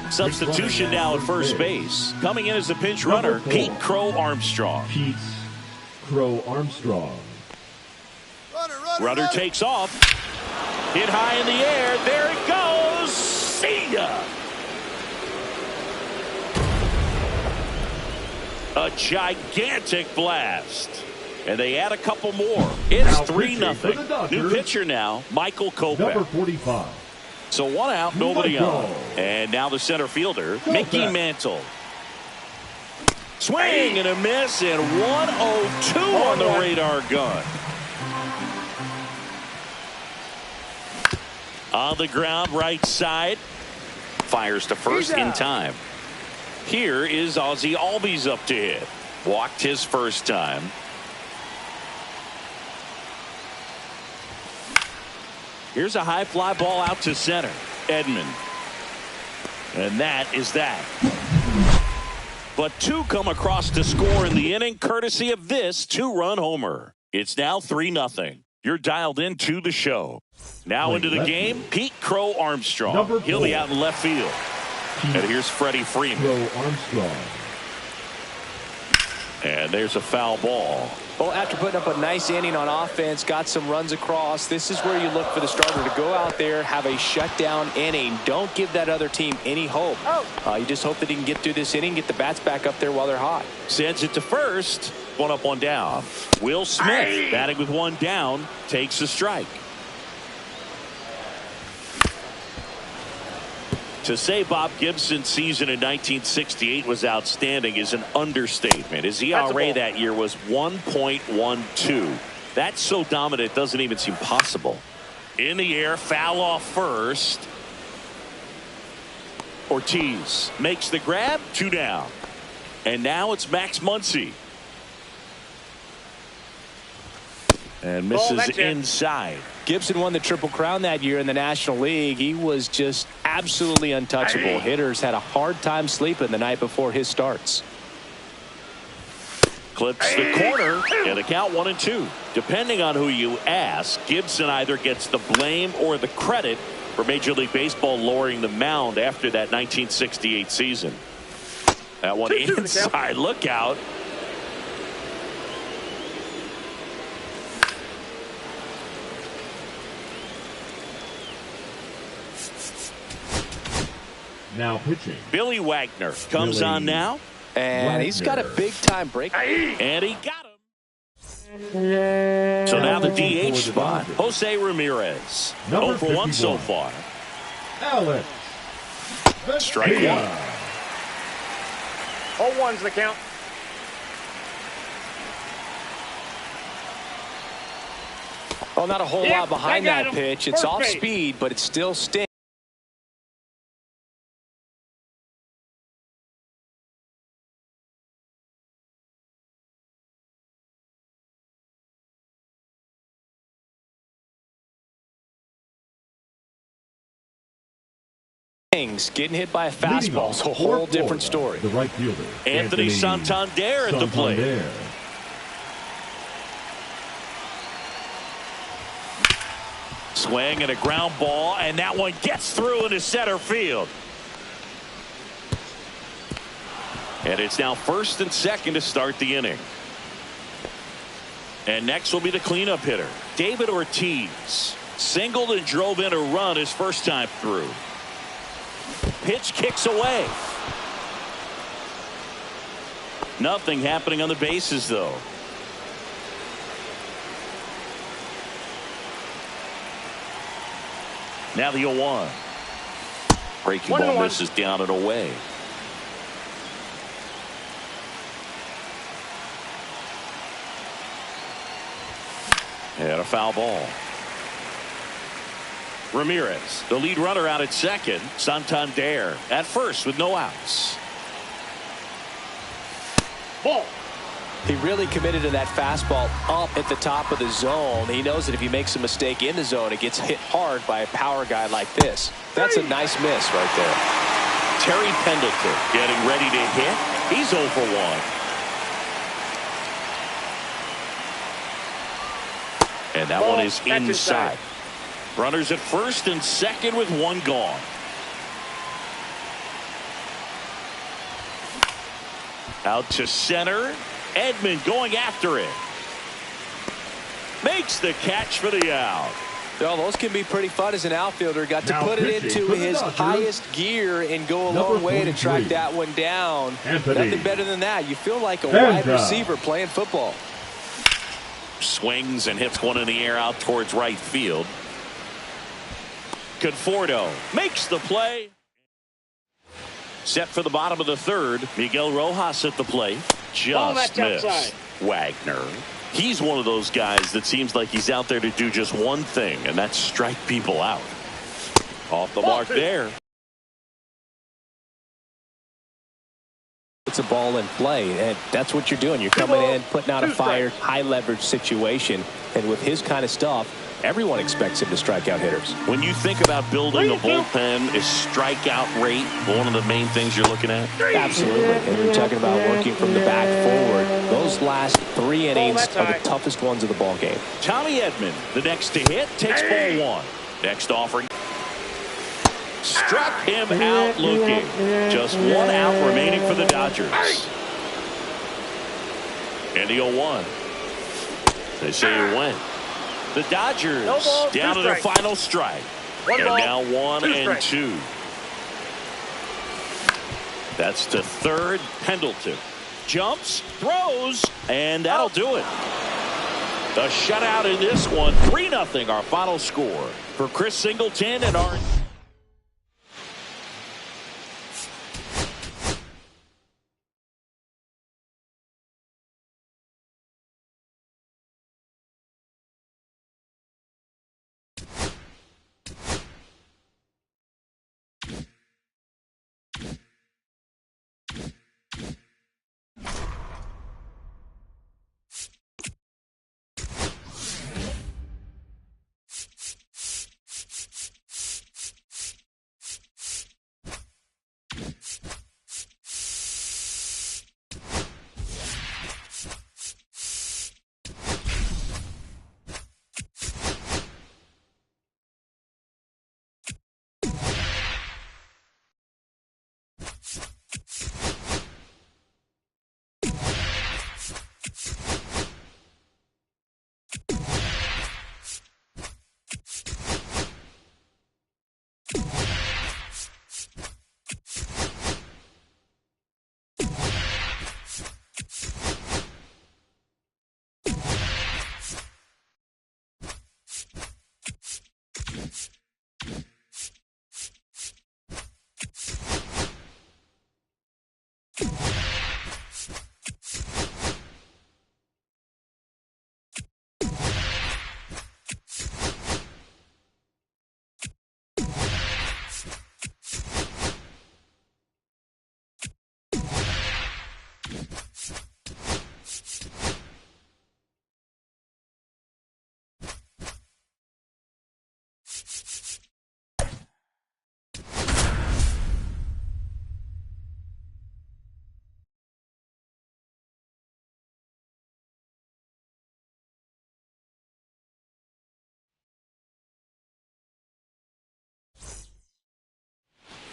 Substitution now at first base. Coming in as the pinch runner, Pete Crow Armstrong. Pete Crow Armstrong. Runner takes off. Hit high in the air. There it goes. See ya. A gigantic blast. And they add a couple more. It's 3-0. New pitcher now, Michael Kopech. Number 45. So one out, nobody on. And now the center fielder, Mickey Mantle. Swing and a miss, and 102 on the radar gun. On the ground, right side. Fires to first in time. Here is Ozzie Albies up to hit. Walked his first time. Here's a high fly ball out to center. Edman. And that is that. But two come across to score in the inning, courtesy of this two-run homer. It's now 3-0. You're dialed into the show. Now into the game, Pete Crow Armstrong. He'll be out in left field. And here's Freddie Freeman. Crow Armstrong. And there's a foul ball. Well, after putting up a nice inning on offense, got some runs across, this is where you look for the starter to go out there, have a shutdown inning. Don't give that other team any hope. You just hope that he can get through this inning, get the bats back up there while they're hot. Sends it to first. One up, one down. Will Smith, batting with one down, takes a strike. To say Bob Gibson's season in 1968 was outstanding is an understatement. His ERA that year was 1.12. That's so dominant it doesn't even seem possible. In the air, foul off first. Ortiz makes the grab, two down. And now it's Max Muncy. And misses inside. Gibson won the Triple Crown that year in the National League. He was just absolutely untouchable. Hitters had a hard time sleeping the night before his starts. Clips the corner, and the count 1-2. Depending on who you ask, Gibson either gets the blame or the credit for Major League Baseball lowering the mound after that 1968 season. That one inside, look out. Now pitching. Billy Wagner comes on now. And he's got a big-time break. And he got him. So now the DH spot. Jose Ramirez. 0 for 1 so far. Alex. Strike one. 0-1's the count. Well, not a whole lot behind that pitch. It's off speed, but it still stings. Getting hit by a fastball is a whole different story. The right fielder, Anthony Santander at the plate. Swing and a ground ball, and that one gets through into center field. And it's now first and second to start the inning. And next will be the cleanup hitter, David Ortiz. Singled and drove in a run his first time through. Pitch kicks away. Nothing happening on the bases, though. Now the 0-1. Breaking ball misses down and away. And a foul ball. Ramirez, the lead runner, out at second. Santander at first with no outs. Ball. He really committed to that fastball up at the top of the zone. He knows that if he makes a mistake in the zone, it gets hit hard by a power guy like this. That's a nice miss right there. Terry Pendleton getting ready to hit. He's 0 for 1. And that one is inside. Runners at first and second with one gone. Out to center. Edman going after it. Makes the catch for the out. Well, those can be pretty fun as an outfielder. Got to Now put it pitching into for the his Dodgers, highest gear and go a number long way to track 43, that one down. Anthony Nothing better than that. You feel like a Vanda. wide receiver playing football. Swings and hits one in the air out towards right field. Conforto makes the play. Set for the bottom of the third. Miguel Rojas at the plate. Just missed. outside. Wagner. He's one of those guys that seems like he's out there to do just one thing, and that's strike people out. Off the mark there. It's a ball in play, and that's what you're doing. You're coming in, putting out a fire, high leverage situation, and with his kind of stuff, everyone expects him to strike out hitters. When you think about building a bullpen, is strikeout rate one of the main things you're looking at? Absolutely. And you're talking about working from the back forward. Those last 3 innings are the toughest ones of the ball game. Tommy Edman, the next to hit, takes ball 1. Next offering. Struck him out looking. Just 1 out remaining for the Dodgers. And the 0-1. They say he went. The Dodgers No ball, down to 2 their strikes. final strike. One And ball, now 1 2 and strikes. 2. That's to third. Pendleton jumps, throws, and that'll do it. The shutout in this one. 3-0 our final score. For Chris Singleton and our...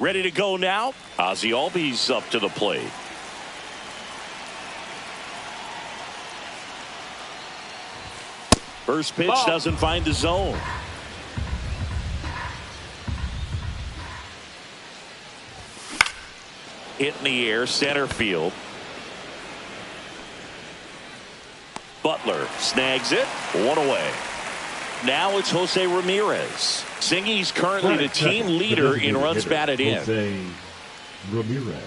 Ready to go now. Ozzie Albies up to the plate. First pitch doesn't find the zone. Hit in the air, center field. Butler snags it, 1 away. Now it's Jose Ramirez. Singy's currently the team leader in runs batted in. Jose Ramirez.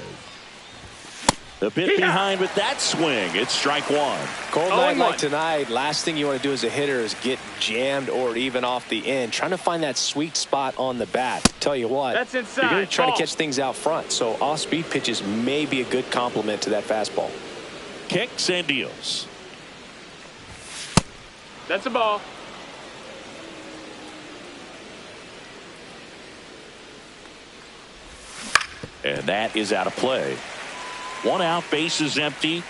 The bit behind with that swing. It's strike 1. Cold night like tonight, last thing you want to do as a hitter is get jammed or even off the end. Trying to find that sweet spot on the bat. Tell you what, That's inside. you're going to try Ball. to catch things out front. So off-speed pitches may be a good complement to that fastball. Kicks and deals. That's a ball. And that is out of play. 1 out, bases empty.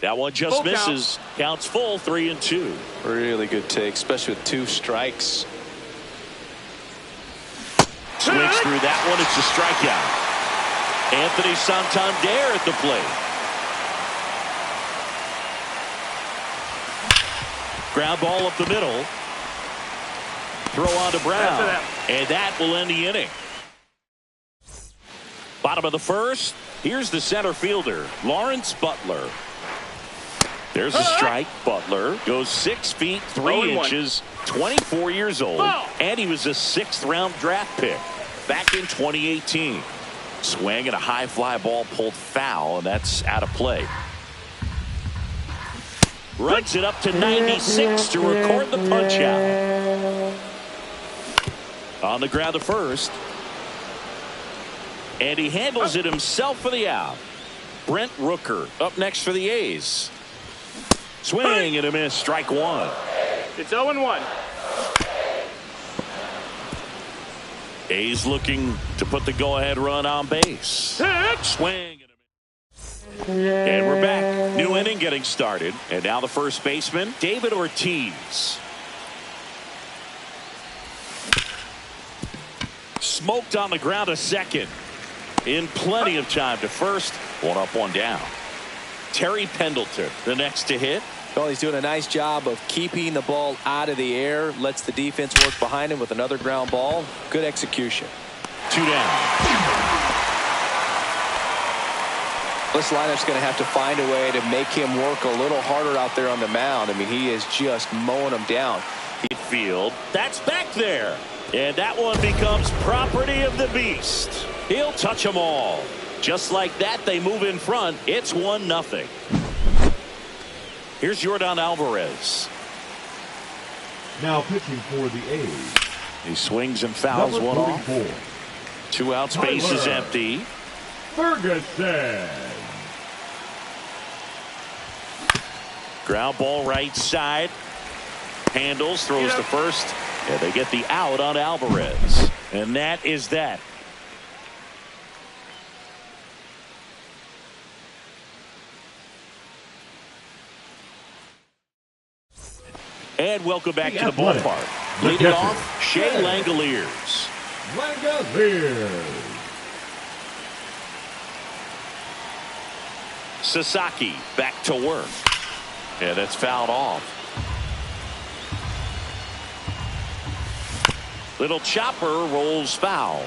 That one just Full count. misses. Counts full, 3-2. Really good take, especially with 2 strikes. Swings through that one. It's a strikeout. Anthony Santander at the plate. Ground ball up the middle. Throw on to Brown. And that will end the inning. Bottom of the first. Here's the center fielder, Lawrence Butler. There's a strike. Butler goes 6 feet 3 inches, 24 years old, and he was a 6th round draft pick back in 2018. Swing and a high fly ball pulled foul, and that's out of play. Runs it up to 96 to record the punch out. On the ground to first. And he handles it himself for the out. Brent Rooker up next for the A's. Swing and a miss, strike 1. It's 0-1. A's looking to put the go-ahead run on base. Swing and a miss. And we're back. New inning getting started. And now the first baseman, David Ortiz. Smoked on the ground to second. In plenty of time to first. 1 up, 1 down. Terry Pendleton, the next to hit. Well, he's doing a nice job of keeping the ball out of the air. Lets the defense work behind him with another ground ball. Good execution. 2 down. This lineup's going to have to find a way to make him work a little harder out there on the mound. I mean, he is just mowing them down. Field, that's back there. And that one becomes property of the beast. He'll touch them all. Just like that, they move in front. It's 1-0. Here's Yordan Alvarez. Now pitching for the A's. He swings and fouls Number one off. 44, 2 out, space is Tyler empty. Ferguson. Ground ball right side. Handles, throws to first. And they get the out on Alvarez. And that is that. And welcome back to the ballpark. Leading off, Shea Langoliers. Sasaki back to work. And it's fouled off. Little chopper rolls foul.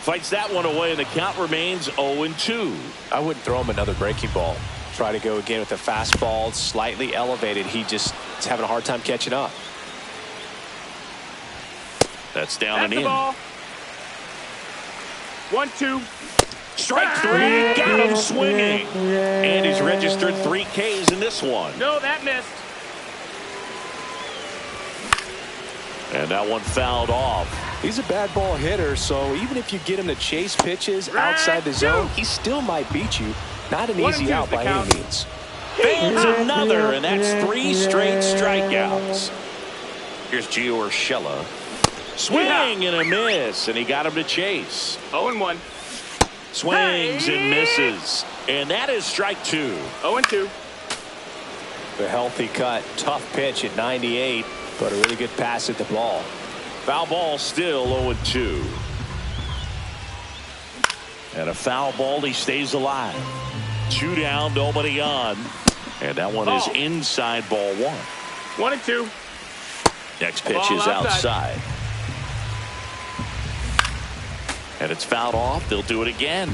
Fights that one away, and the count remains 0-2. I wouldn't throw him another breaking ball. Try to go again with the fastball, slightly elevated. He just is having a hard time catching up. That's down That's and the in. ball. 1-2. Strike 3. Got him swinging. And he's registered 3 Ks in this one. No, that missed. And that one fouled off. He's a bad ball hitter, so even if you get him to chase pitches outside the zone, he still might beat you. Not an easy out by any means. Fans another, and that's 3 straight strikeouts. Here's Gio Urshela. Swing and a miss, and he got him to chase. 0-1. Swings and misses. And that is strike 2. 0-2. The healthy cut, tough pitch at 98, but a really good pass at the ball. Foul ball still 0-2. And a foul ball, he stays alive. 2 down, nobody on. And that one is inside ball 1. 1-2. Next pitch is outside. And it's fouled off. They'll do it again.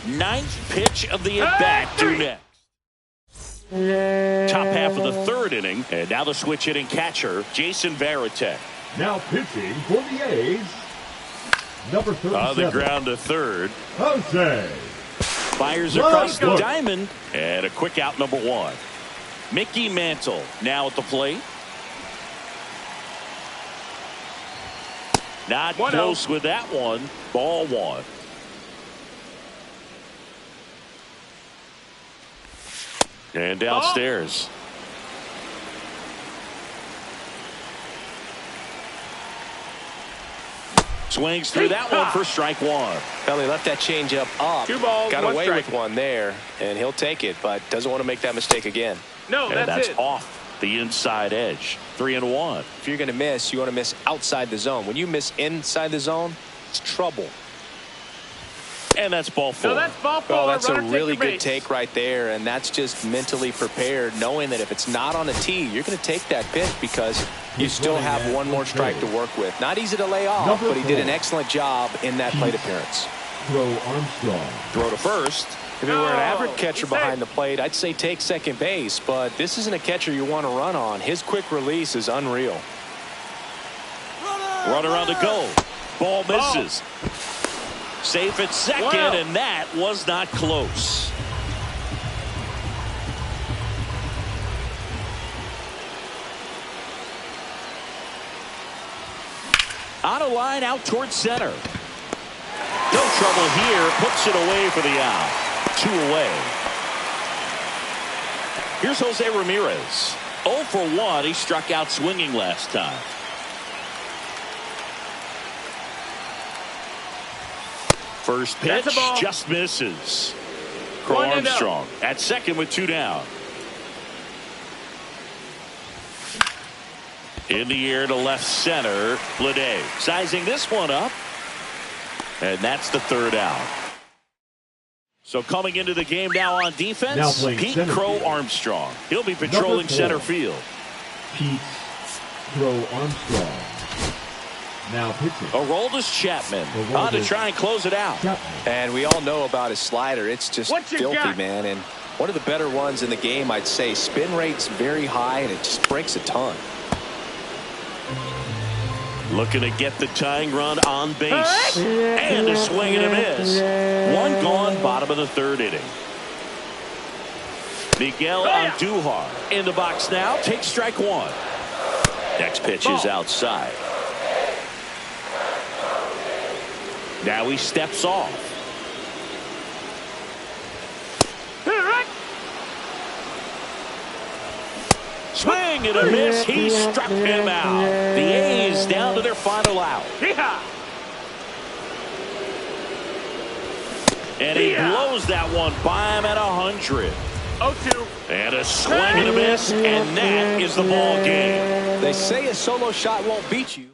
9th pitch of the at-bat due next. Top half of the 3rd inning. And now the switch hitting catcher, Jason Varitek. Now pitching for the A's. Number 37. On the ground to 3rd. Jose. Fires across the diamond. And a quick out, number 1. Mickey Mantle now at the plate. Not close with that one. Ball 1. And downstairs. Swings through that one for strike one. Well, he left that changeup up. 2 balls, got 1 away strike. with one there, and he'll take it, but doesn't want to make that mistake again. No, And that's it. off the inside edge. 3-1. If you're going to miss, you want to miss outside the zone. When you miss inside the zone, it's trouble. And that's ball 4. No, that's ball 4. Oh, that's a Runner really take the good base. take right there, and that's just mentally prepared, knowing that if it's not on a tee, you're going to take that pitch because you still have one more strike to work with. Not easy to lay off, but he did an excellent job in that plate appearance. Crow Armstrong. Throw to first. If it were an average No, catcher he's safe. behind the plate, I'd say take second base, but this isn't a catcher you want to run on. His quick release is unreal. Runner on to go. Ball misses. Safe at second, Wow. and that was not close. Out of line, out towards center. No trouble here. Puts it away for the out. 2 away. Here's Jose Ramirez. 0 for 1. He struck out swinging last time. First pitch That's a ball. just misses. Crow 1-0. Armstrong at second with 2 down. In the air to left center. Bleday sizing this one up. And that's the 3rd out. So coming into the game now on Now defense, playing Pete center Crow field. Armstrong. He'll be patrolling Number 4. center field. Pete Crow Armstrong. Now pitching. Aroldis Chapman on to try and close it out. Chapman. And we all know about his slider. It's just What you filthy, got? man. And one of the better ones in the game, I'd say. Spin rate's very high, and it just breaks a ton. Looking to get the tying run on base. And a swing and a miss. 1 gone, bottom of the 3rd inning. Miguel Andujar in the box now. Takes strike 1. Next pitch is outside. Now he steps off. Swing and a miss. He struck him out. The A's down to their final out. Yeehaw. And he blows that one by him at 100. 0-2. And a swing and a miss. And that is the ball game. They say a solo shot won't beat you.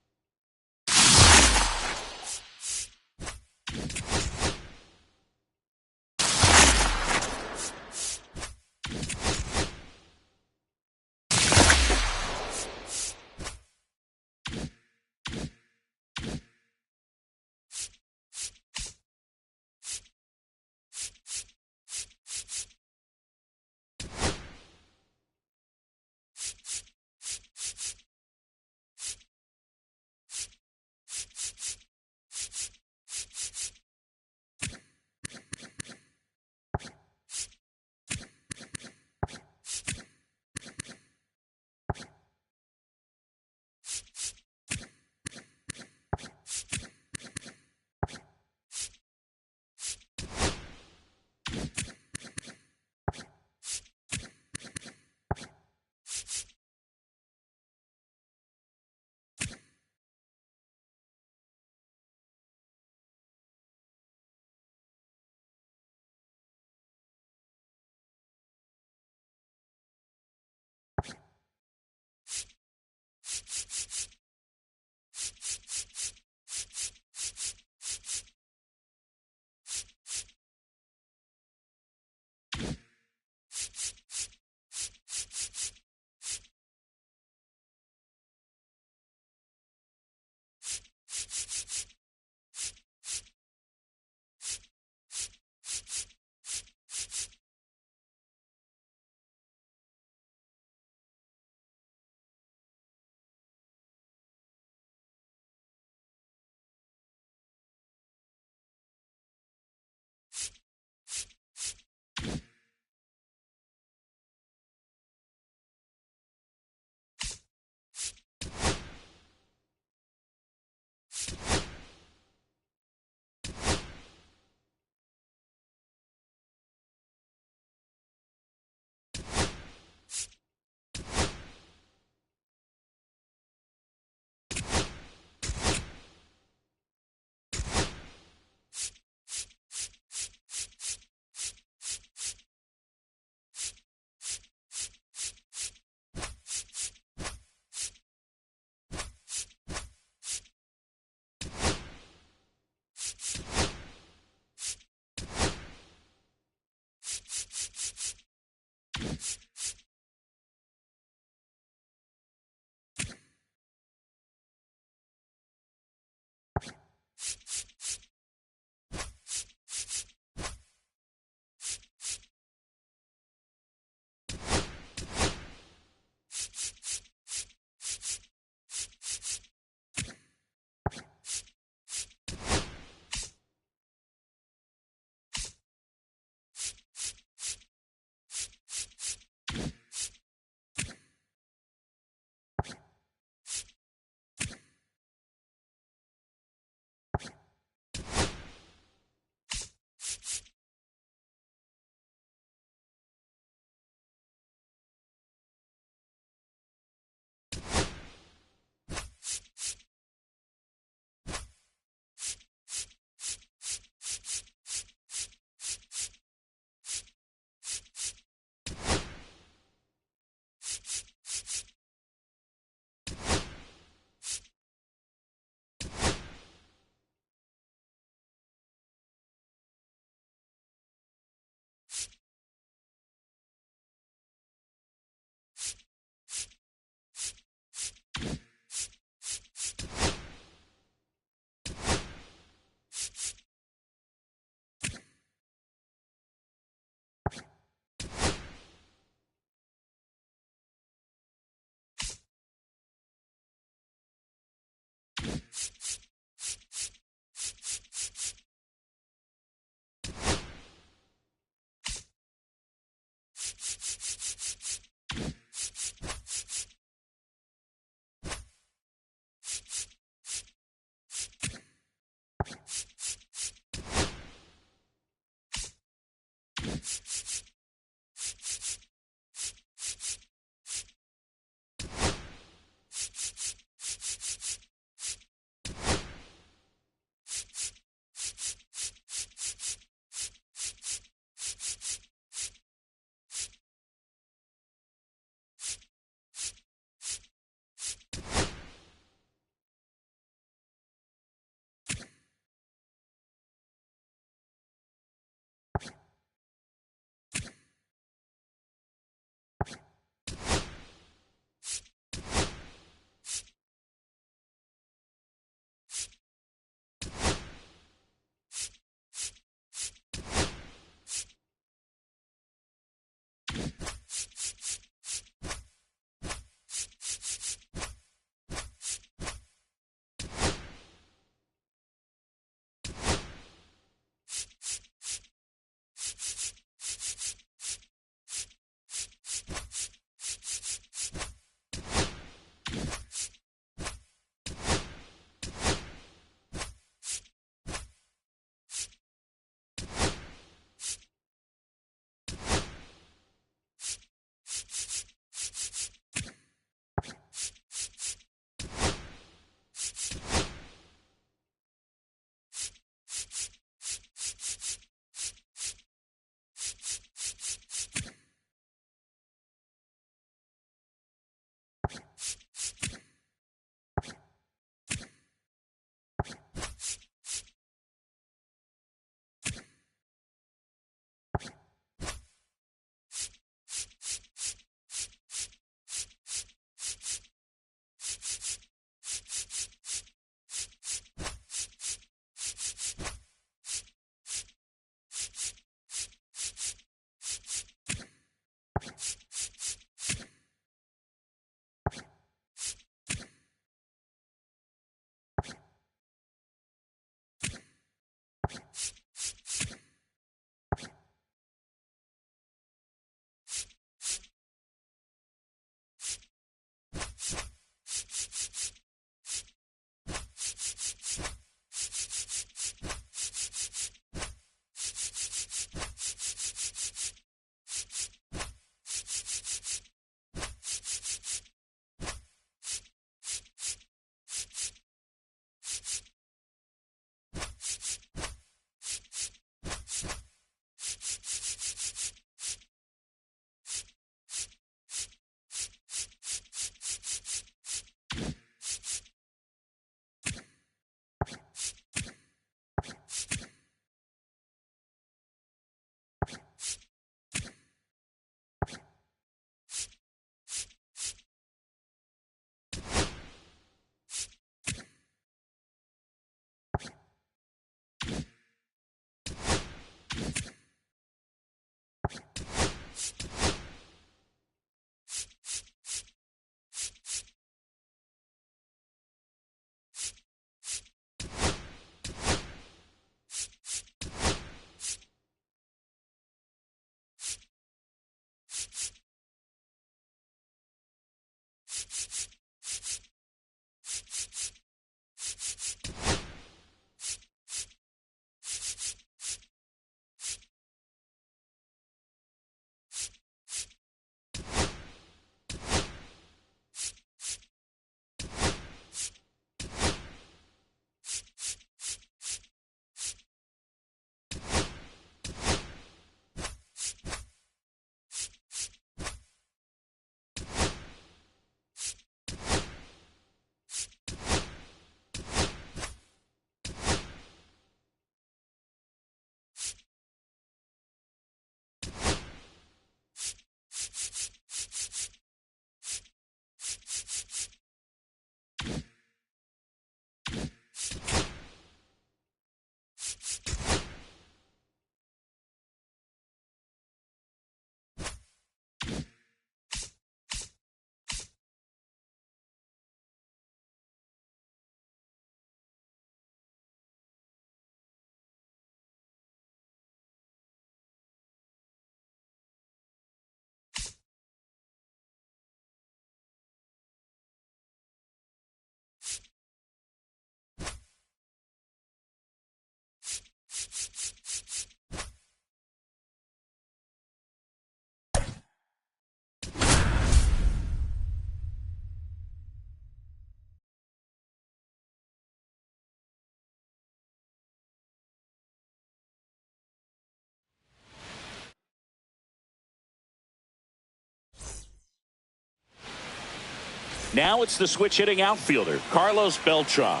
Now it's the switch hitting outfielder, Carlos Beltran.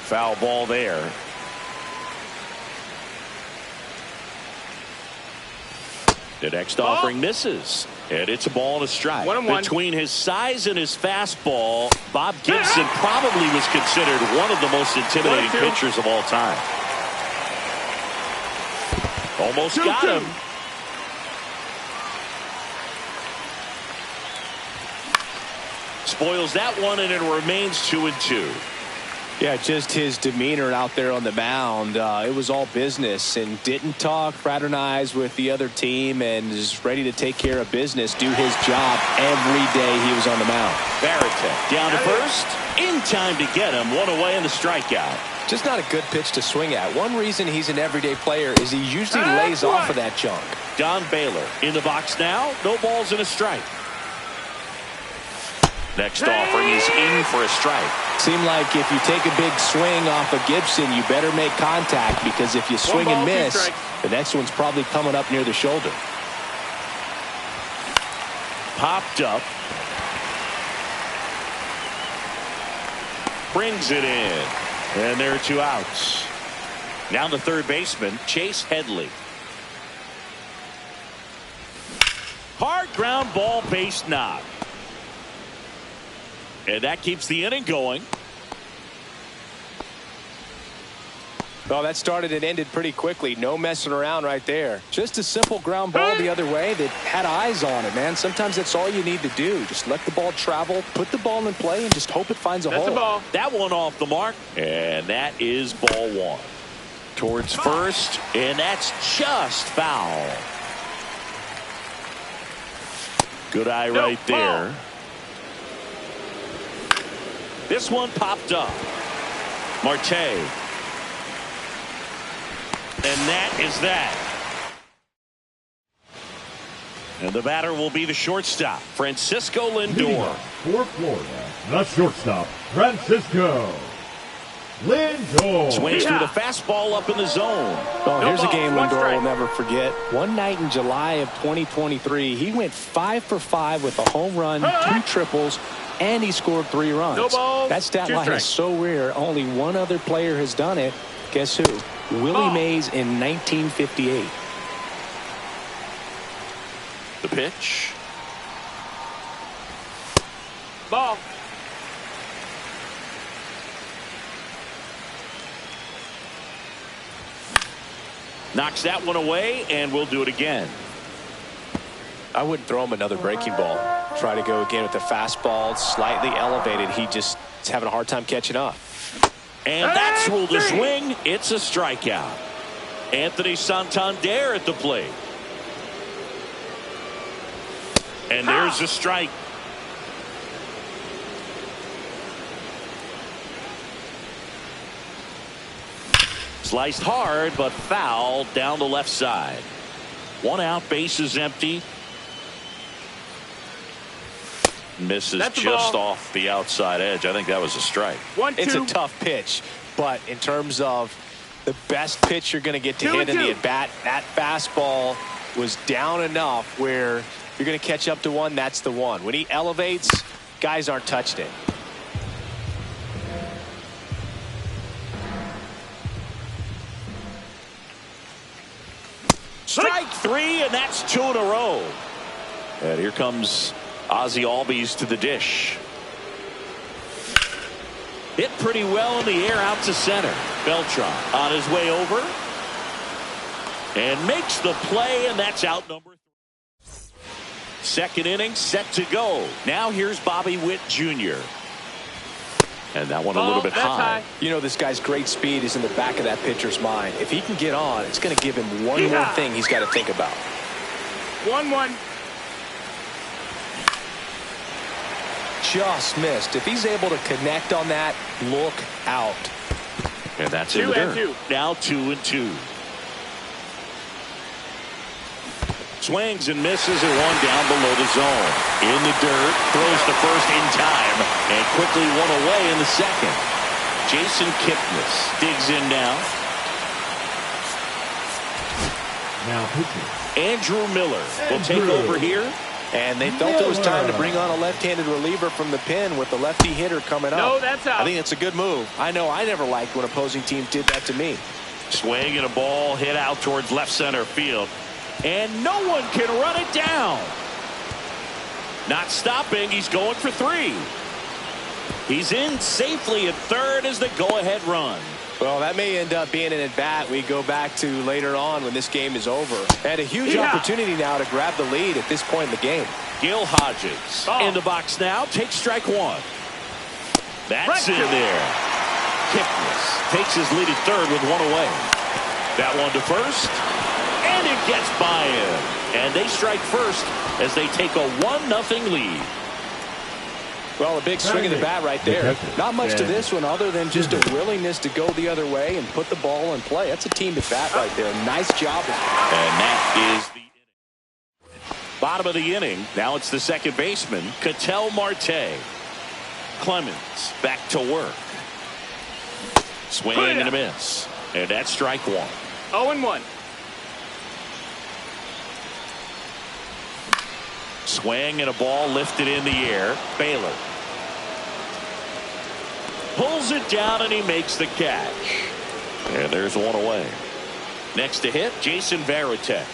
Foul ball there. The next offering misses. And it's a ball and a strike. 1-1. Between his size and his fastball, Bob Gibson probably was considered one of the most intimidating 1-2. pitchers of all time. Almost 2-2. got him. Spoils that one, and it remains 2-2. Yeah, just his demeanor out there on the mound. It was all business, and didn't talk, fraternize with the other team, and is ready to take care of business, do his job every day he was on the mound. Varitek down to first. In time to get him. One away in the strikeout. Just not a good pitch to swing at. One reason he's an everyday player is he usually lays off of that junk. Don Baylor in the box now. No balls and a strike. Next offering is in for a strike. Seemed like if you take a big swing off of Gibson, you better make contact, because if you swing and miss, the next one's probably coming up near the shoulder. Popped up. Brings it in. And there are 2 outs. Now the third baseman, Chase Headley. Hard ground ball, base knock. And that keeps the inning going. Well, that started and ended pretty quickly. No messing around right there. Just a simple ground ball the other way that had eyes on it, man. Sometimes that's all you need to do. Just let the ball travel, put the ball in play, and just hope it finds a hole. That's a ball. That one off the mark. And that is ball 1. Towards first. And that's just foul. Good eye right there. This one popped up. Marte. And that is that. And the batter will be the shortstop, Francisco Lindor. For Florida, the shortstop, Francisco Lindor. Swings through the fastball up in the zone. Oh, here's a ball, game 1 Lindor strike. will never forget. One night in July of 2023, he went 5 for 5 with a home run, 2 triples, and he scored 3 runs. No balls, that stat 2 line strikes. is so rare. Only one other player has done it. Guess who? Willie Mays in 1958. The pitch. Ball. Knocks that one away, and we'll do it again. I wouldn't throw him another breaking ball. Try to go again with the fastball, slightly elevated. He just is having a hard time catching up. And that's ruled a swing. It's a strikeout. Anthony Santander at the plate. And there's a strike. Sliced hard, but foul down the left side. 1 out, bases empty. Misses That's a just ball. off the outside edge. I think that was a strike. 1-2. It's a tough pitch, but in terms of the best pitch you're going to get to 2-2. hit in the at-bat, that fastball was down enough where you're going to catch up to one. That's the one. When he elevates, guys aren't touching it. Strike 3, and that's 2 in a row. And here comes Ozzie Albies to the dish. Hit pretty well in the air out to center. Beltran on his way over. And makes the play, and that's out number 3. Second inning set to go. Now here's Bobby Witt Jr. And that one a little bit high. You know, this guy's great speed is in the back of that pitcher's mind. If he can get on, it's going to give him one more thing he's got to think about. 1-1. Just missed. If he's able to connect on that, look out. And that's in the dirt. 2-2. Now 2-2. Swings and misses at one down below the zone. In the dirt, throws to first in time, and quickly one away in the second. Jason Kipnis digs in now. Now pitching. Andrew Miller will take over here. And they felt it was time to bring on a left-handed reliever from the pen with the lefty hitter coming up. No, that's out. I think it's a good move. I know I never liked when opposing teams did that to me. Swing and a ball hit out towards left center field. And no one can run it down. Not stopping. He's going for 3. He's in safely at third as the go-ahead run. Well, that may end up being an at-bat we go back to later on when this game is over. And a huge opportunity now to grab the lead at this point in the game. Gil Hodges in the box now. Takes strike 1. That's in there. Kipnis takes his lead at third with 1 away. That one to first. And it gets by him. And they strike first as they take a 1-0 lead. Well, a big swing of the bat right there. Not much to this one other than just a willingness to go the other way and put the ball in play. That's a team at bat right there. Nice job. And that is the bottom of the inning. Now it's the second baseman, Ketel Marte. Clemens back to work. Swing and a miss. And that's strike 1. 0-1. Swing and a ball lifted in the air. Baylor pulls it down and he makes the catch. And there's 1 away. Next to hit, Jason Varitek.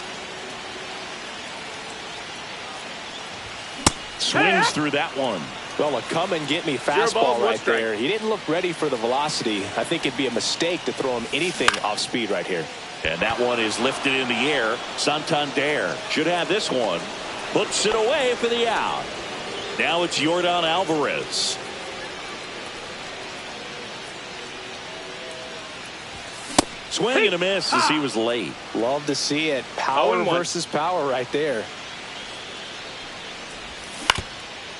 Swings through that one. Well, a come-and-get-me fastball right there. He didn't look ready for the velocity. I think it'd be a mistake to throw him anything off speed right here. And that one is lifted in the air. Santander should have this one. Puts it away for the out. Now it's Yordan Alvarez. Swing and a miss as he was late. Love to see it. Power versus power right there.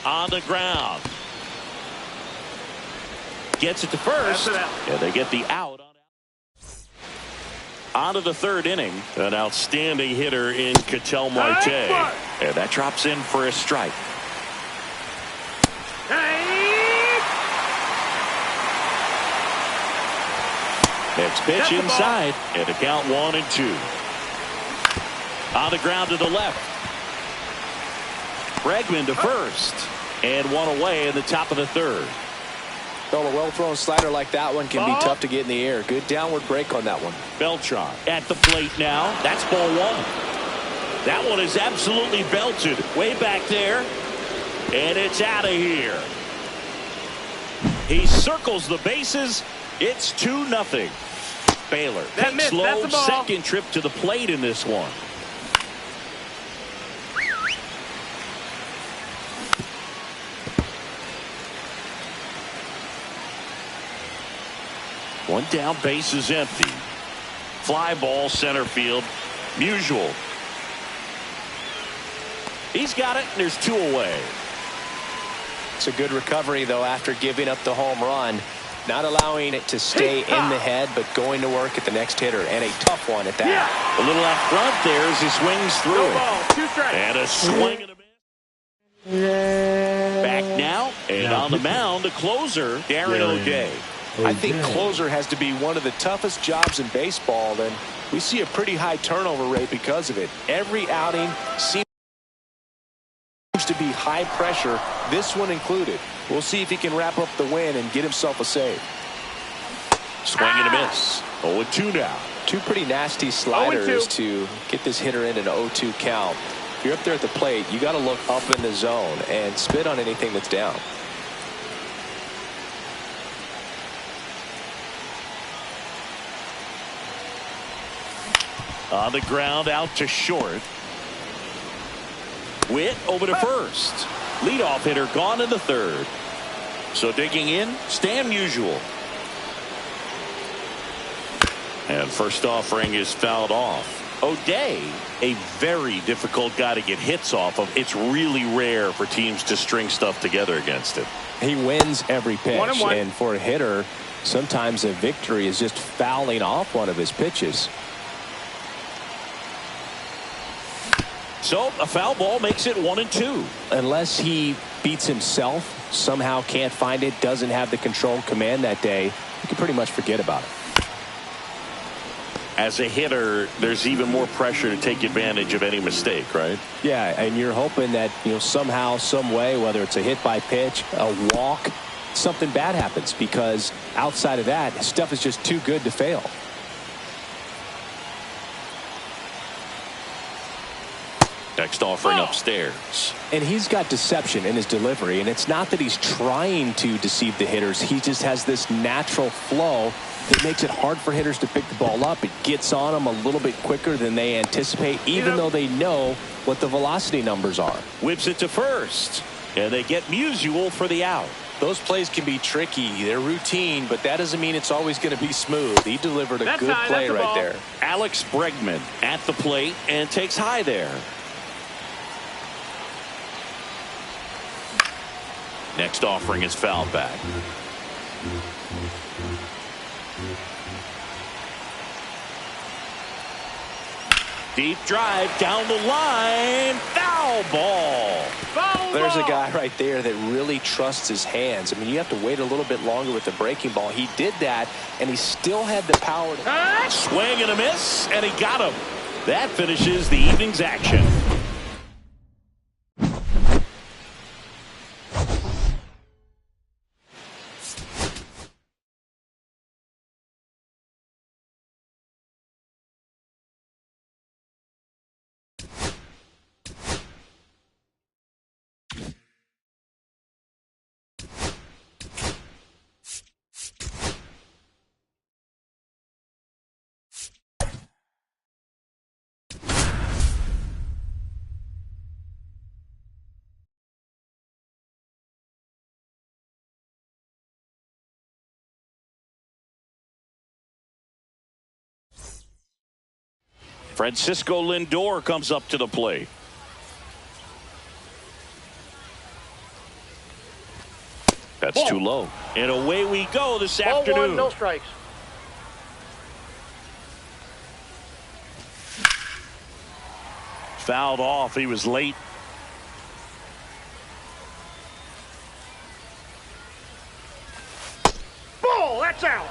On the ground. Gets it to first. And they get the out. On to the third inning. An outstanding hitter in Ketel Marte. And that drops in for a strike. Next pitch inside. And a count 1-2. On the ground to the left. Bregman to first. And 1 away in the top of the third. Well, a well-thrown slider like that one can be tough to get in the air. Good downward break on that one. Beltran at the plate now. That's ball 1. That one is absolutely belted way back there. And it's out of here. He circles the bases. It's 2-0. Baylor takes slow second trip to the plate in this one. One down, base is empty. Fly ball center field. Musial. He's got it, and there's 2 away. It's a good recovery, though, after giving up the home run. Not allowing it to stay in the head, but going to work at the next hitter, and a tough one at that. A little out front there as he swings through it. 2 strikes. And a swing and a miss. Back now, and on the mound, the closer, Darren O'Day. I think closer has to be one of the toughest jobs in baseball, and we see a pretty high turnover rate because of it. Every outing seems to be high pressure, this one included. We'll see if he can wrap up the win and get himself a save. Swing and a miss. 0-2 now. 2 pretty nasty sliders to get this hitter in an 0-2 count. If you're up there at the plate, you got to look up in the zone and spit on anything that's down. On the ground, out to short. Witt over to first. Leadoff hitter gone in the third. So digging in, Stan Musial. And first offering is fouled off. O'Day, a very difficult guy to get hits off of. It's really rare for teams to string stuff together against him. He wins every pitch. 1-1. And for a hitter, sometimes a victory is just fouling off one of his pitches. So a foul ball makes it 1-2. Unless he beats himself, somehow can't find it, doesn't have the control command that day, you can pretty much forget about it. As a hitter, there's even more pressure to take advantage of any mistake, right? Yeah, and you're hoping that, somehow, some way, whether it's a hit by pitch, a walk, something bad happens, because outside of that, stuff is just too good to fail. Next offering upstairs. And he's got deception in his delivery, and it's not that he's trying to deceive the hitters. He just has this natural flow that makes it hard for hitters to pick the ball up. It gets on them a little bit quicker than they anticipate, even though they know what the velocity numbers are. Whips it to first, and they get Musial for the out. Those plays can be tricky. They're routine, but that doesn't mean it's always going to be smooth. He delivered a good play right there. Alex Bregman at the plate and takes high there. Next offering is fouled back. Deep drive down the line. Foul ball. There's a guy right there that really trusts his hands. I mean, you have to wait a little bit longer with the breaking ball. He did that, and he still had the power to swing and a miss, and he got him. That finishes the evening's action. Francisco Lindor comes up to the plate. That's too low. And away we go this afternoon. 1, no strikes. Fouled off. He was late. Ball, that's out.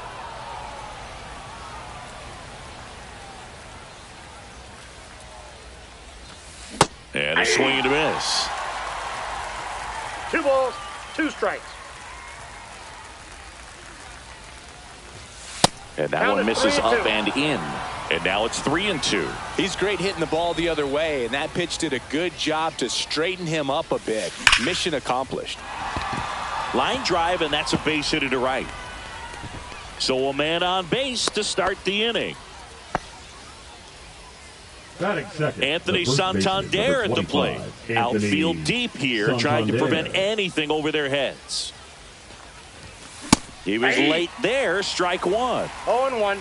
And a swing and a miss. 2 balls, 2 strikes. And that one misses up and in. And now it's 3-2. He's great hitting the ball the other way, and that pitch did a good job to straighten him up a bit. Mission accomplished. Line drive, and that's a base hit to right. So a man on base to start the inning. Anthony Santander at the plate. Outfield deep here, trying to prevent anything over their heads. He was late there, strike 1. 0-1.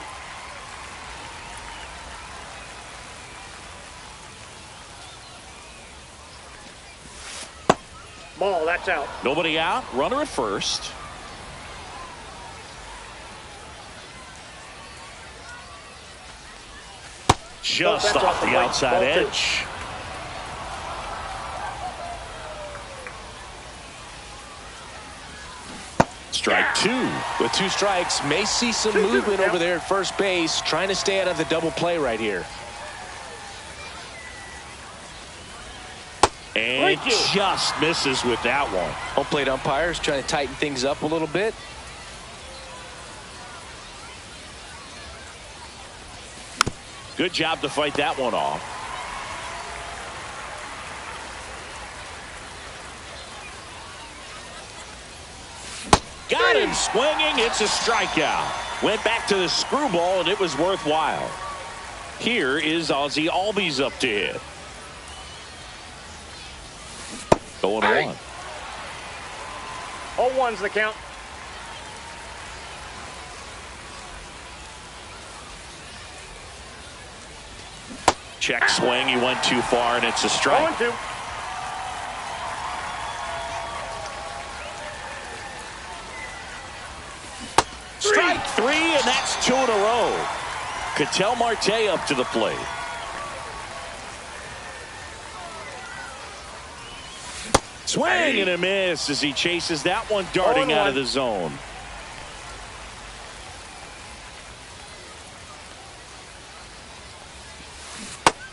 Ball, that's out. Nobody out, runner at first. Just off the outside edge. Strike 2. With 2 strikes, may see some movement over there at first base, trying to stay out of the double play right here. And just misses with that one. Home plate umpires trying to tighten things up a little bit. Good job to fight that one off. Got him swinging. It's a strikeout. Went back to the screwball, and it was worthwhile. Here is Ozzie Albies up to hit. 0-1. 0-1's the count. Check swing. He went too far, and it's a strike. 0-2. Strike 3, and that's 2 in a row. Ketel Marte up to the plate. Swing and a miss as he chases that one darting out of the zone.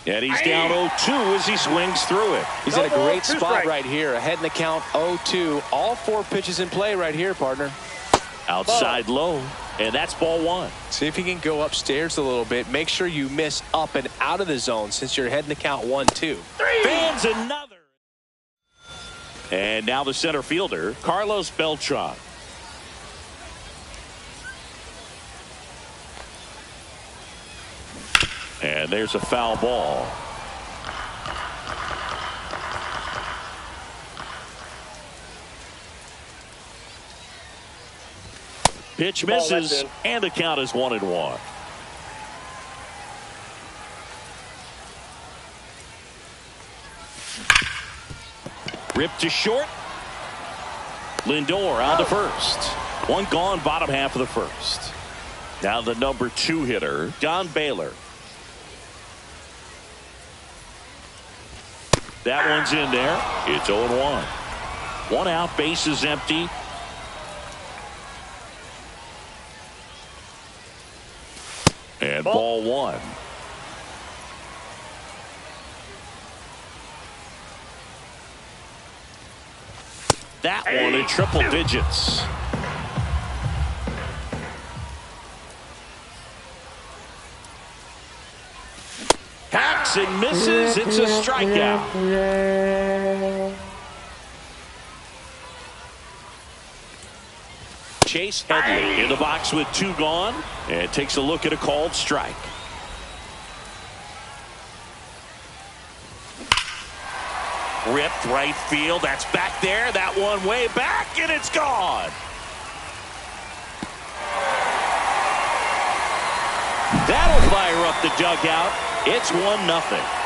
And he's down 0-2 as he swings through it. He's in a great spot right here. Ahead in the count 0-2. All 4 pitches in play right here, partner. Outside low. And that's ball 1. See if he can go upstairs a little bit. Make sure you miss up and out of the zone since you're heading the count 1-2. Fans another. And now the center fielder, Carlos Beltran. And there's a foul ball. Pitch misses, and the count is 1-1. Ripped to short. Lindor on to first. One gone, bottom half of the first. Now the number 2 hitter, Don Baylor. That one's in there. It's 0-1. 1 out, base is empty. And ball 1. That one in triple digits. Hacks and misses. It's a strikeout. Chase Headley in the box with 2 gone, and takes a look at a called strike. Ripped right field. That's back there. That one way back, and it's gone. That'll fire up the dugout. It's 1-0.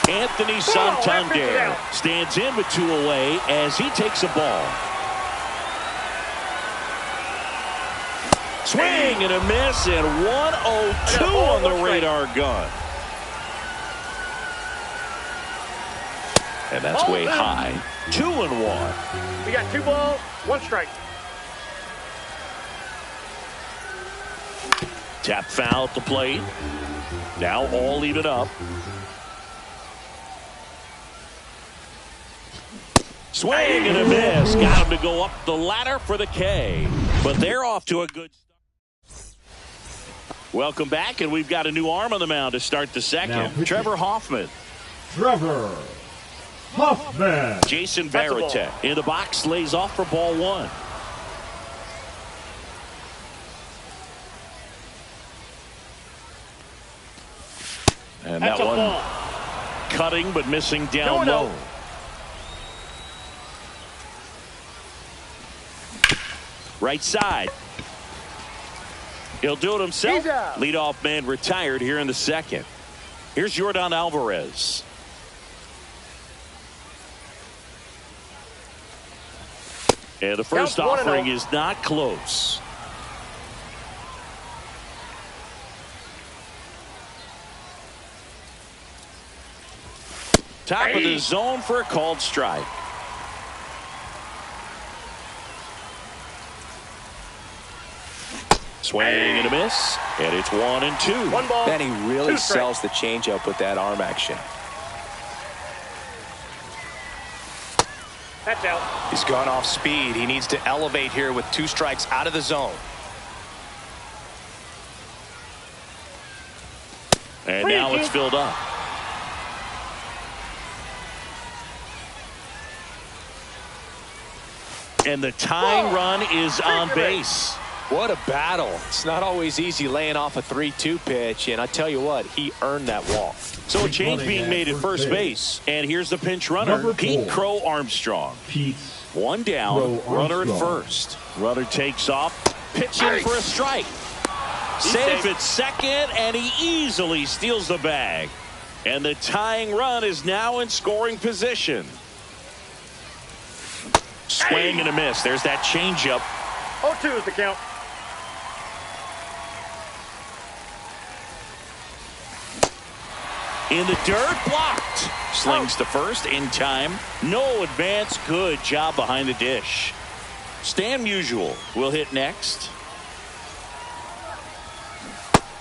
Anthony Santander stands in with 2 away as he takes a ball. Swing and a miss, and 1-0-2 on the radar gun. And that's way high. 2-1. We got 2 balls, 1 strike. Tap foul at the plate. Now all even up. Swing and a miss. Got him to go up the ladder for the K. But they're off to a good start. Welcome back, and we've got a new arm on the mound to start the second. Trevor Hoffman. Trevor Hoffman. Jason Varitek in the box, lays off for ball 1. And that one ball. Cutting but missing down low. Right side. He'll do it himself. Leadoff man retired here in the second. Here's Yordan Alvarez. And the first offering is not close. Top of the zone for a called strike. Swing and a miss, and it's 1-2. 1 ball. Man, he really sells the changeup with that arm action. That's out. He's gone off speed. He needs to elevate here with 2 strikes out of the zone. And now it's filled up. And the tying run is on base. What a battle. It's not always easy laying off a 3-2 pitch, and I tell you what, he earned that walk. So a change being made at first base. And here's the pinch runner, Pete Crow Armstrong. One down, runner at first. Runner takes off, pitching for a strike. Safe at second, and he easily steals the bag. And the tying run is now in scoring position. Swing and a miss. There's that changeup. 0-2 is the count. In the dirt, blocked. Slings to first in time. No advance. Good job behind the dish. Stan Musial will hit next.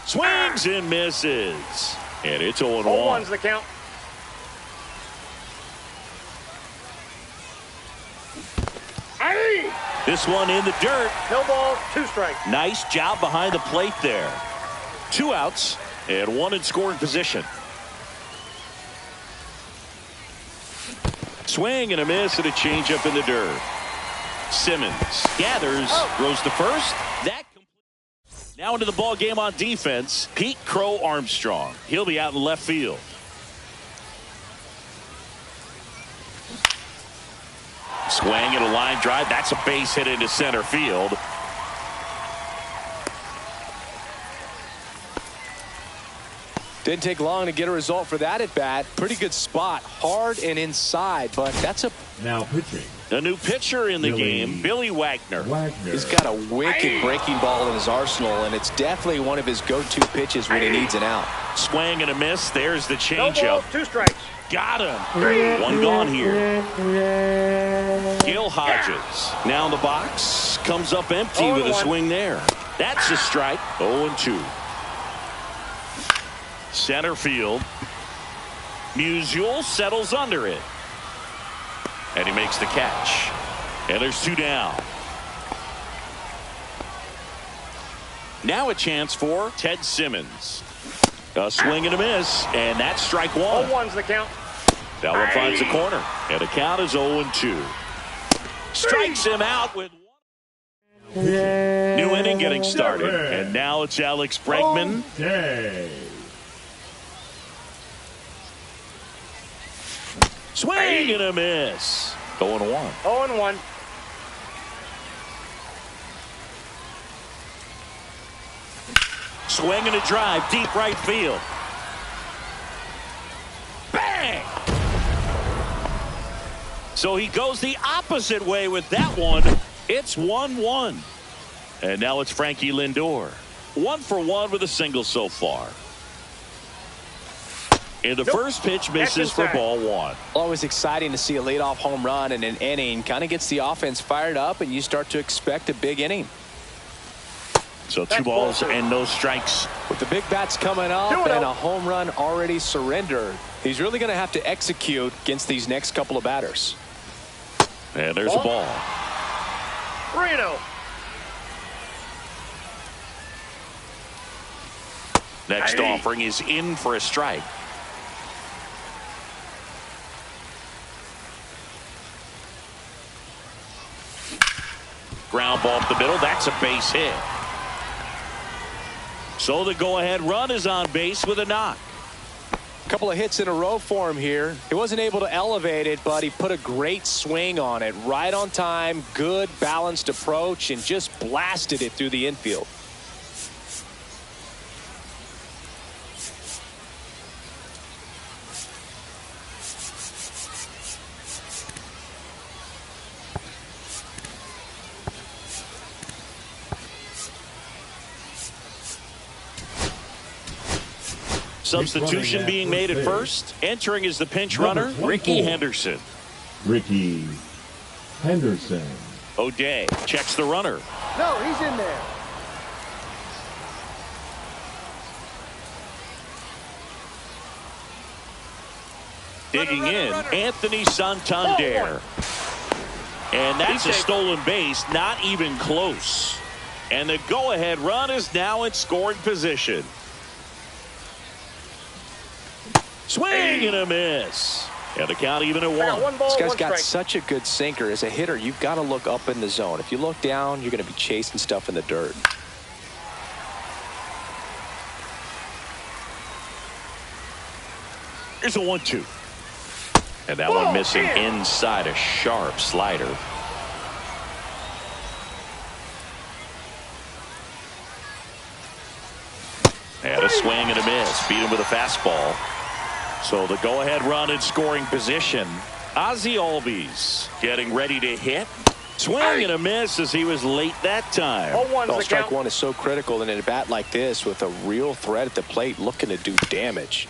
Swings and misses. And it's 0-1. 0-1's the count. Hey! This one in the dirt. No balls, 2 strikes. Nice job behind the plate there. 2 outs and 1 in scoring position. Swing and a miss and a changeup in the dirt. Simmons gathers, throws to first. Now into the ball game on defense, Pete Crow Armstrong. He'll be out in left field. Swing and a line drive. That's a base hit into center field. Didn't take long to get a result for that at bat. Pretty good spot, hard and inside, but that's a Now pitching. A new pitcher in the game, Billy Wagner. He's got a wicked breaking ball in his arsenal, and it's definitely one of his go-to pitches when he needs an out. Swing and a miss. There's the No changeup. balls, 2 strikes. Got him. 1 gone here. Gil Hodges now in the box. Comes up empty with a 0-1. swing there. That's a strike. 0-2. Center field. Musial settles under it. And he makes the catch. And there's 2 down. Now a chance for Ted Simmons. A swing and a miss, and that's strike 1. 0-1's the count. That one finds the corner, and the count is 0-2. Strikes him out with 1. New inning getting started, and now it's Alex Bregman. Okay. Swing and a miss. 0-1. 0-1. Swing and a drive, deep right field. Bang! So he goes the opposite way with that one. It's 1-1. And now it's Frankie Lindor. 1 for 1 with a single so far. And the first pitch misses for ball 1. Always exciting to see a leadoff home run in an inning. Kind of gets the offense fired up, and you start to expect a big inning. So 2 balls and no strikes. With the big bats coming up and a home run already surrendered, he's really going to have to execute against these next couple of batters. And there's a ball. 3-0. Next offering is in for a strike. Ground ball up the middle. That's a base hit. So the go-ahead run is on base with a knock. A couple of hits in a row for him here. He wasn't able to elevate it, but he put a great swing on it. Right on time, good balanced approach, and just blasted it through the infield. Substitution being made at first. Entering is the pinch runner, Ricky Henderson. Ricky Henderson. O'Day checks the runner. No, he's in there. Digging in, Anthony Santander. And that's a stolen base, not even close. And the go-ahead run is now in scoring position. Swing and a miss. And the count even at 1. This guy's got such a good sinker. As a hitter, you've got to look up in the zone. If you look down, you're going to be chasing stuff in the dirt. Here's a 1-2. And that one missing inside a sharp slider. And a swing and a miss. Beat him with a fastball. So the go-ahead run in scoring position. Ozzie Albies getting ready to hit. Swing and a miss as he was late that time. Well, strike 1 is so critical in a bat like this with a real threat at the plate looking to do damage.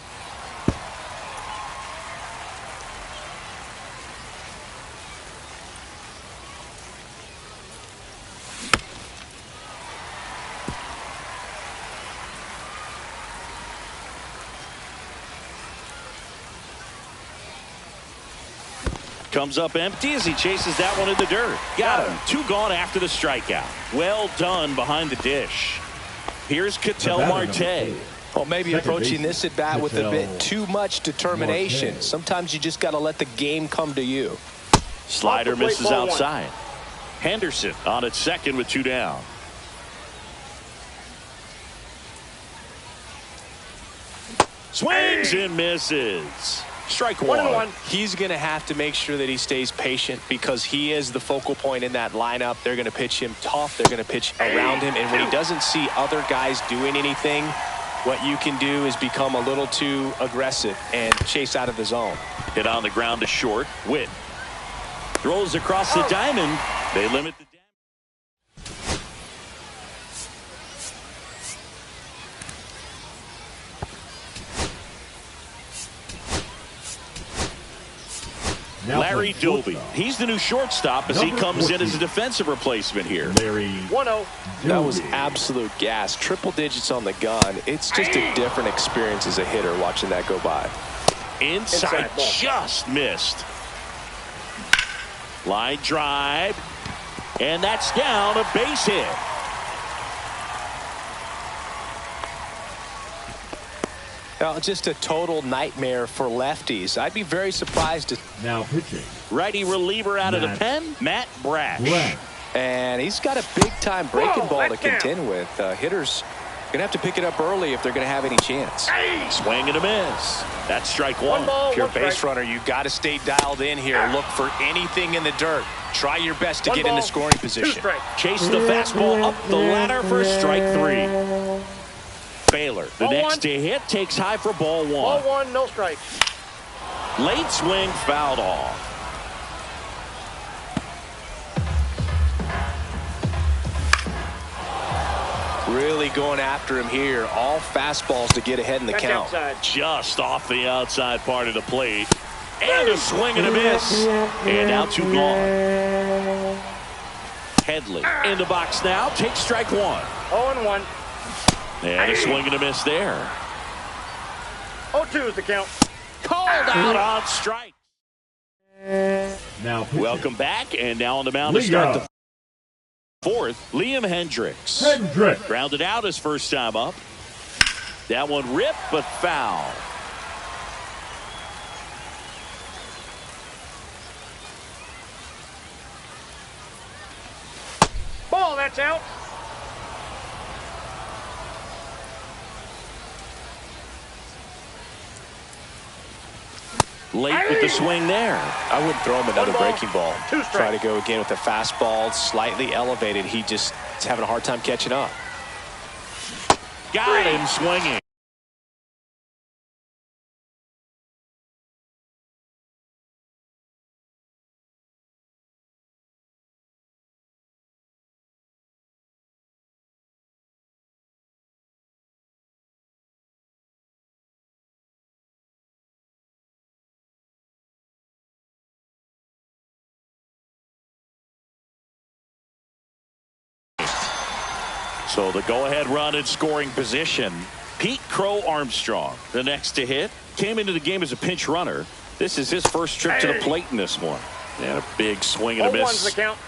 Comes up empty as he chases that one in the dirt. Got him. 2 gone after the strikeout. Well done behind the dish. Here's Ketel Marte. Well, maybe approaching this at bat with a bit too much determination. Sometimes you just got to let the game come to you. Slider misses outside. Henderson on at second with 2 down. Swings and misses. Strike one. He's going to have to make sure that he stays patient because he is the focal point in that lineup. They're going to pitch him tough. They're going to pitch around him. And when he doesn't see other guys doing anything, what you can do is become a little too aggressive and chase out of the zone. Hit on the ground to short. Witt throws across the diamond. They limit the damage. Larry Doby. He's the new shortstop as he comes in as a defensive replacement here. 1-0. That was absolute gas. Triple digits on the gun. It's just a different experience as a hitter watching that go by. Inside just missed. Line drive. And that's down, a base hit. Now, just a total nightmare for lefties. I'd be very surprised to. Now pitching. Righty reliever out of the pen, Matt Brash. And he's got a big-time breaking ball to contend with. Hitters going to have to pick it up early if they're going to have any chance. Swing and a miss. That's strike one. If you're a base runner, you've got to stay dialed in here. Look for anything in the dirt. Try your best to get into scoring position. Chase the fastball up the ladder for strike 3. Baylor, the next to hit, takes high for ball 1. Ball 1, no strike. Late swing, fouled off. Really going after him here. All fastballs to get ahead in the count. Outside. Just off the outside part of the plate. And a swing and a miss. And now 2 gone. Headley in the box now. Takes strike 1. 0-1. And a swing and a miss there. 0-2 is the count. Called out on strike. Now pitching. Welcome back. And now on the mound to start the 4th, Liam Hendriks. Grounded out his first time up. That one ripped, but foul. Ball, that's out. Late with the swing there. I wouldn't throw him another 1 ball, breaking ball. 2 strikes. Try to go again with the fastball, slightly elevated. He just is having a hard time catching up. Got him swinging. So the go-ahead run in scoring position. Pete Crow Armstrong, the next to hit, came into the game as a pinch runner. This is his first trip to the plate in this one. And a big swing and a miss. 0-1's the count.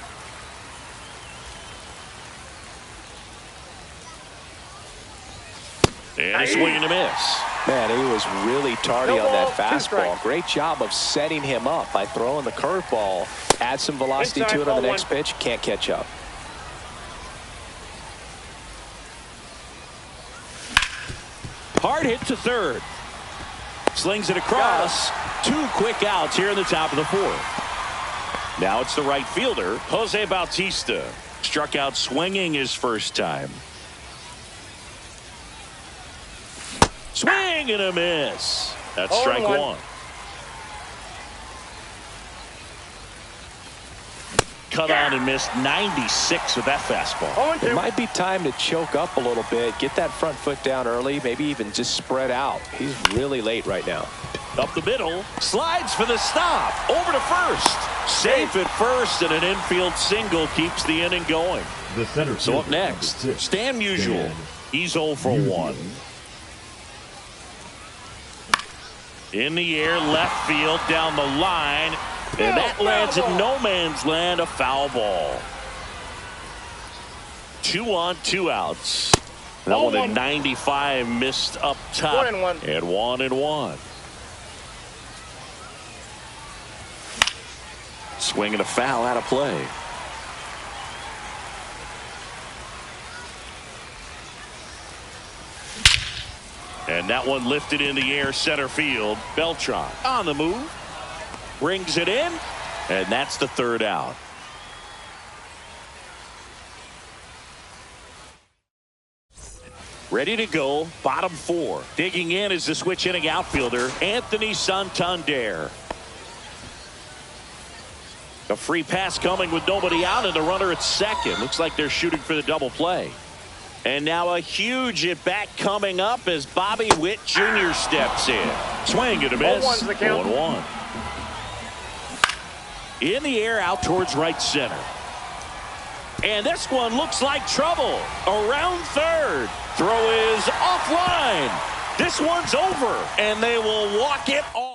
And a swing and a miss. Man, he was really tardy on that fastball. Great job of setting him up by throwing the curveball. Add some velocity to it on the next pitch. Can't catch up. Hard hit to third. Slings it across. 2 quick outs here in the top of the 4th. Now it's the right fielder, Jose Bautista. Struck out swinging his first time. Swing and a miss. That's strike 1. Cut on and missed 96 with that fastball. It might be time to choke up a little bit, get that front foot down early, maybe even just spread out. He's really late right now. Up the middle, slides for the stop, over to first. Safe at first, and an infield single keeps the inning going. The center. So up next, Stan Musial. He's 0 for 1. In the air, left field, down the line. And that lands in no man's land, a foul ball. 2 on, 2 outs. That one at 95 missed up top. 1-1. And 1-1. Swinging a foul out of play. And that one lifted in the air center field. Beltran on the move. Brings it in. And that's the 3rd out. Ready to go. Bottom 4. Digging in is the switch hitting outfielder, Anthony Santander. A free pass coming with nobody out and the runner at second. Looks like they're shooting for the double play. And now a huge at bat coming up as Bobby Witt Jr. steps in. Swing and a miss. 0-1's the count. 1-1. In the air out towards right center. And this one looks like trouble. Around third. Throw is offline. This one's over. And they will walk it off.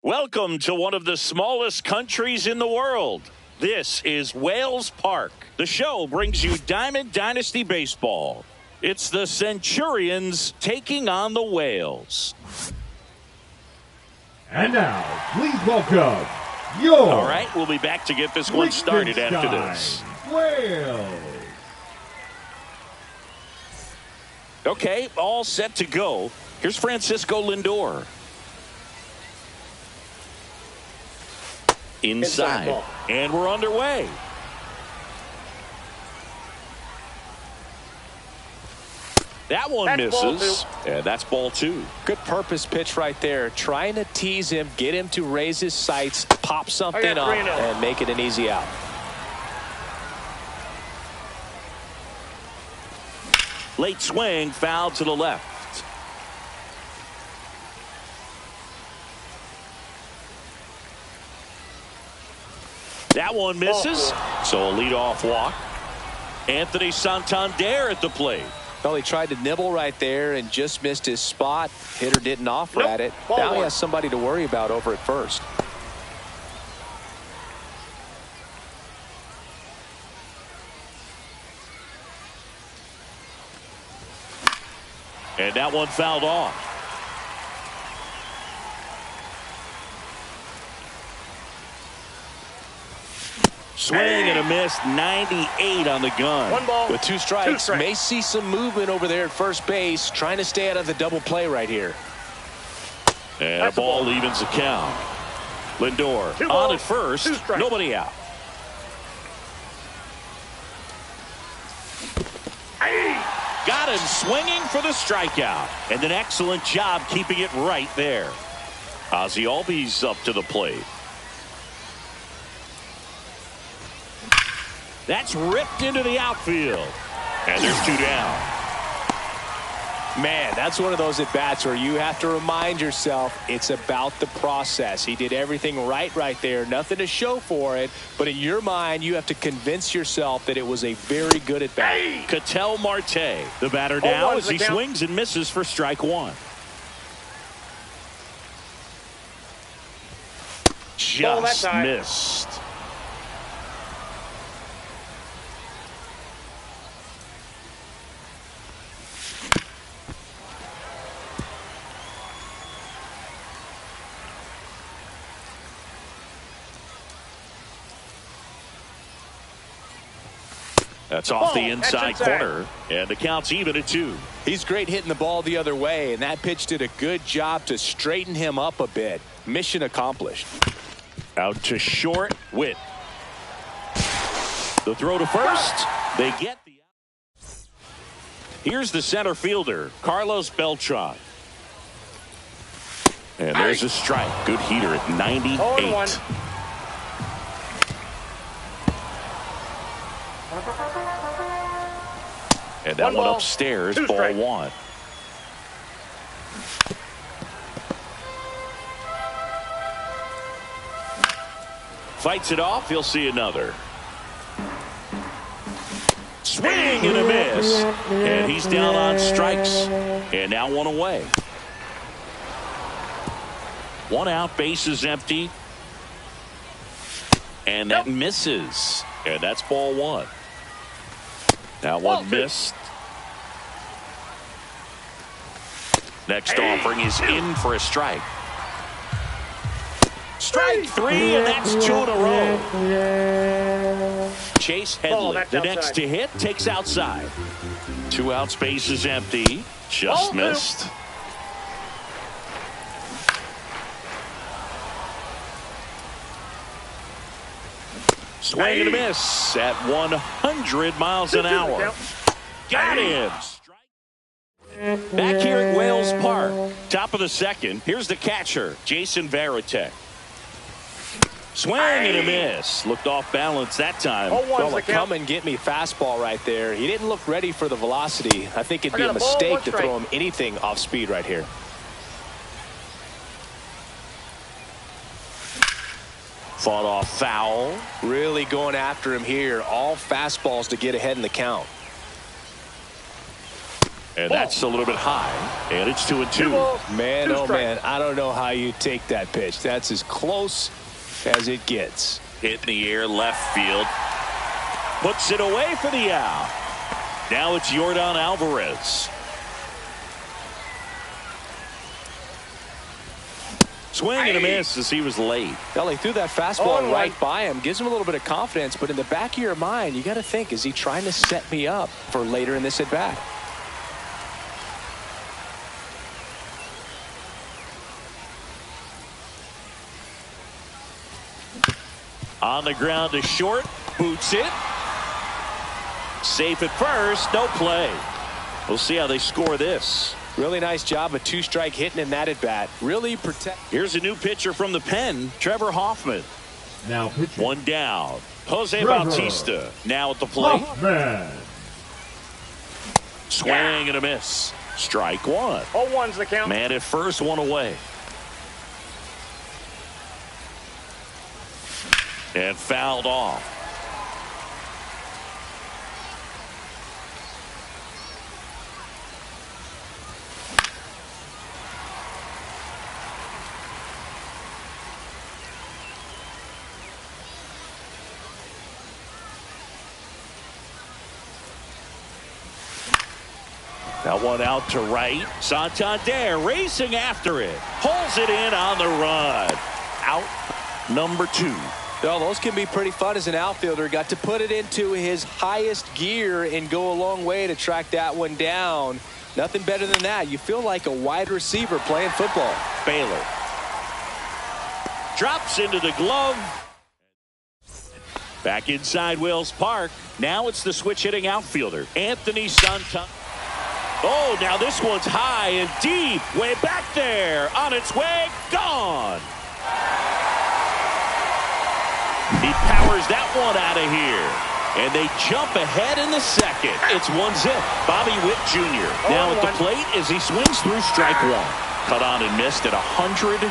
Welcome to one of the smallest countries in the world. This is Wales Park. The show brings you Diamond Dynasty Baseball. It's the Centurions taking on the Whales. And now, please welcome your All right, we'll be back to get this one started after this. Wales. Okay, all set to go. Here's Francisco Lindor. Inside. And we're underway. That one misses. And that's ball 2. Good purpose pitch right there. Trying to tease him, get him to raise his sights, pop something up, and make it an easy out. Late swing, foul to the left. That one misses. So a leadoff walk. Anthony Santander at the plate. Well, he tried to nibble right there and just missed his spot. Hitter didn't offer at it. Now he has somebody to worry about over at first. And that one fouled off. Swing and a miss, 98 on the gun. One ball. With two strikes, may see some movement over there at first base, trying to stay out of the double play right here. And a ball evens the count. Lindor on at first, nobody out. Got him swinging for the strikeout. And an excellent job keeping it right there. Ozzie Albies up to the plate. That's ripped into the outfield. And there's 2 down. Man, that's one of those at-bats where you have to remind yourself it's about the process. He did everything right there. Nothing to show for it. But in your mind, you have to convince yourself that it was a very good at-bat. Ketel Marte, the batter now as he swings and misses for strike 1. Just missed. That's off the inside corner, and the count's even at 2. He's great hitting the ball the other way, and that pitch did a good job to straighten him up a bit. Mission accomplished. Out to short, Witt. The throw to first. They get the out. Here's the center fielder, Carlos Beltran. And there's a strike. Good heater at 98. And that one upstairs, ball 1. Fights it off, he'll see another. Swing and a miss. And he's down on strikes. And now 1 away. 1 out, base is empty. And that misses. And that's ball 1. That one missed. Next offering is in for a strike. Strike 3, and that's 2 in a row. Chase Headley, the next to hit, takes outside. 2 outs, base is empty. Just missed. Swing and a miss at 100 miles an hour. Got him. Back here at Wales Park. Top of the second. Here's the catcher, Jason Varitek. Swing and a miss. Looked off balance that time. Well, a come and get me fastball right there. He didn't look ready for the velocity. I think it'd be a mistake to throw him anything off speed right here. Fought off foul. Really going after him here. All fastballs to get ahead in the count. And that's a little bit high. And it's 2-2. Man, oh man, I don't know how you take that pitch. That's as close as it gets. Hit in the air, left field. Puts it away for the out. Now it's Yordan Alvarez. Swing and a miss as he was late. Well, he threw that fastball right by him. Gives him a little bit of confidence, but in the back of your mind, you got to think, is he trying to set me up for later in this at-bat? On the ground to short. Boots it. Safe at first. No play. We'll see how they score this. Really nice job of two-strike hitting in that at-bat. Really protect. Here's a new pitcher from the pen, Trevor Hoffman. Now pitching. One down. Jose Trevor Bautista now at the plate. Hoffman. Swing and a miss. Strike one. 0-1's the count. Man at first, one away. And fouled off. That one out to right. Santander racing after it. Pulls it in on the run. Out number 2. Well, those can be pretty fun as an outfielder. Got to put it into his highest gear and go a long way to track that one down. Nothing better than that. You feel like a wide receiver playing football. Baylor drops into the glove. Back inside Wells Park. Now it's the switch hitting outfielder, Anthony Santander. Oh, now this one's high and deep. Way back there. On its way. Gone. He powers that one out of here. And they jump ahead in the second. It's 1-0. Bobby Witt Jr. now at the plate as he swings through strike one. Cut on and missed at 101.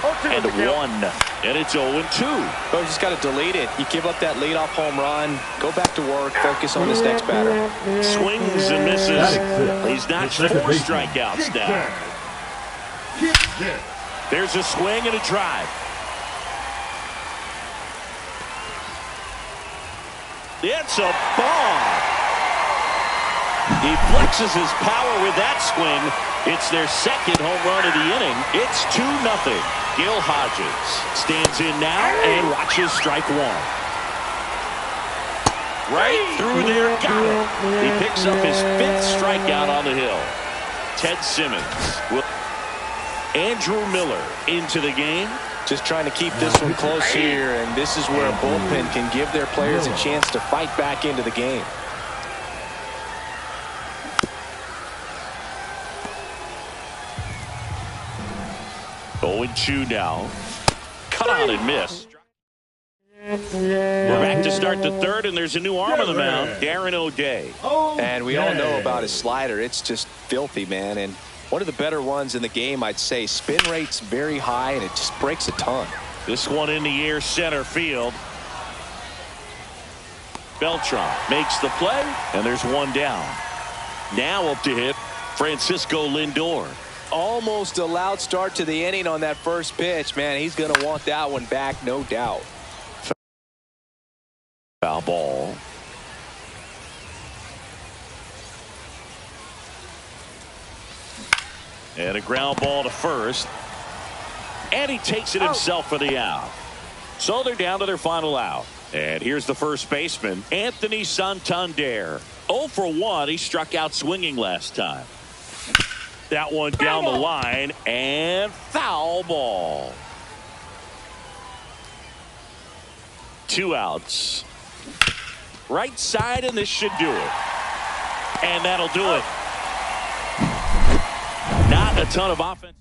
And it's 0-2. Oh, you just got to delete it. You give up that leadoff home run. Go back to work. Focus on this next batter. Swings and misses. He's notched 4 strikeouts now. There's a swing and a drive. It's a bomb. He flexes his power with that swing. It's their second home run of the inning. It's 2-0. Gil Hodges stands in now and watches strike one. Right through there, got it. He picks up his 5th strikeout on the hill. Ted Simmons. Andrew Miller into the game. Just trying to keep this one close here, and this is where a bullpen can give their players a chance to fight back into the game. Owen Chu now. Cut on and miss. We're back to start the third, and there's a new arm on the mound, Darren O'Day. And we all know about his slider. It's just filthy, man. And one of the better ones in the game, I'd say. Spin rate's very high, and it just breaks a ton. This one in the air, center field. Beltran makes the play, and there's one down. Now up to hit, Francisco Lindor. Almost a loud start to the inning on that first pitch. Man, he's going to want that one back, no doubt. Foul ball. And a ground ball to first. And he takes it himself for the out. So they're down to their final out. And here's the first baseman, Anthony Santander. 0 for 1. He struck out swinging last time. That one down the line, and foul ball. 2 outs. Right side, and this should do it. And that'll do it. Not a ton of offense.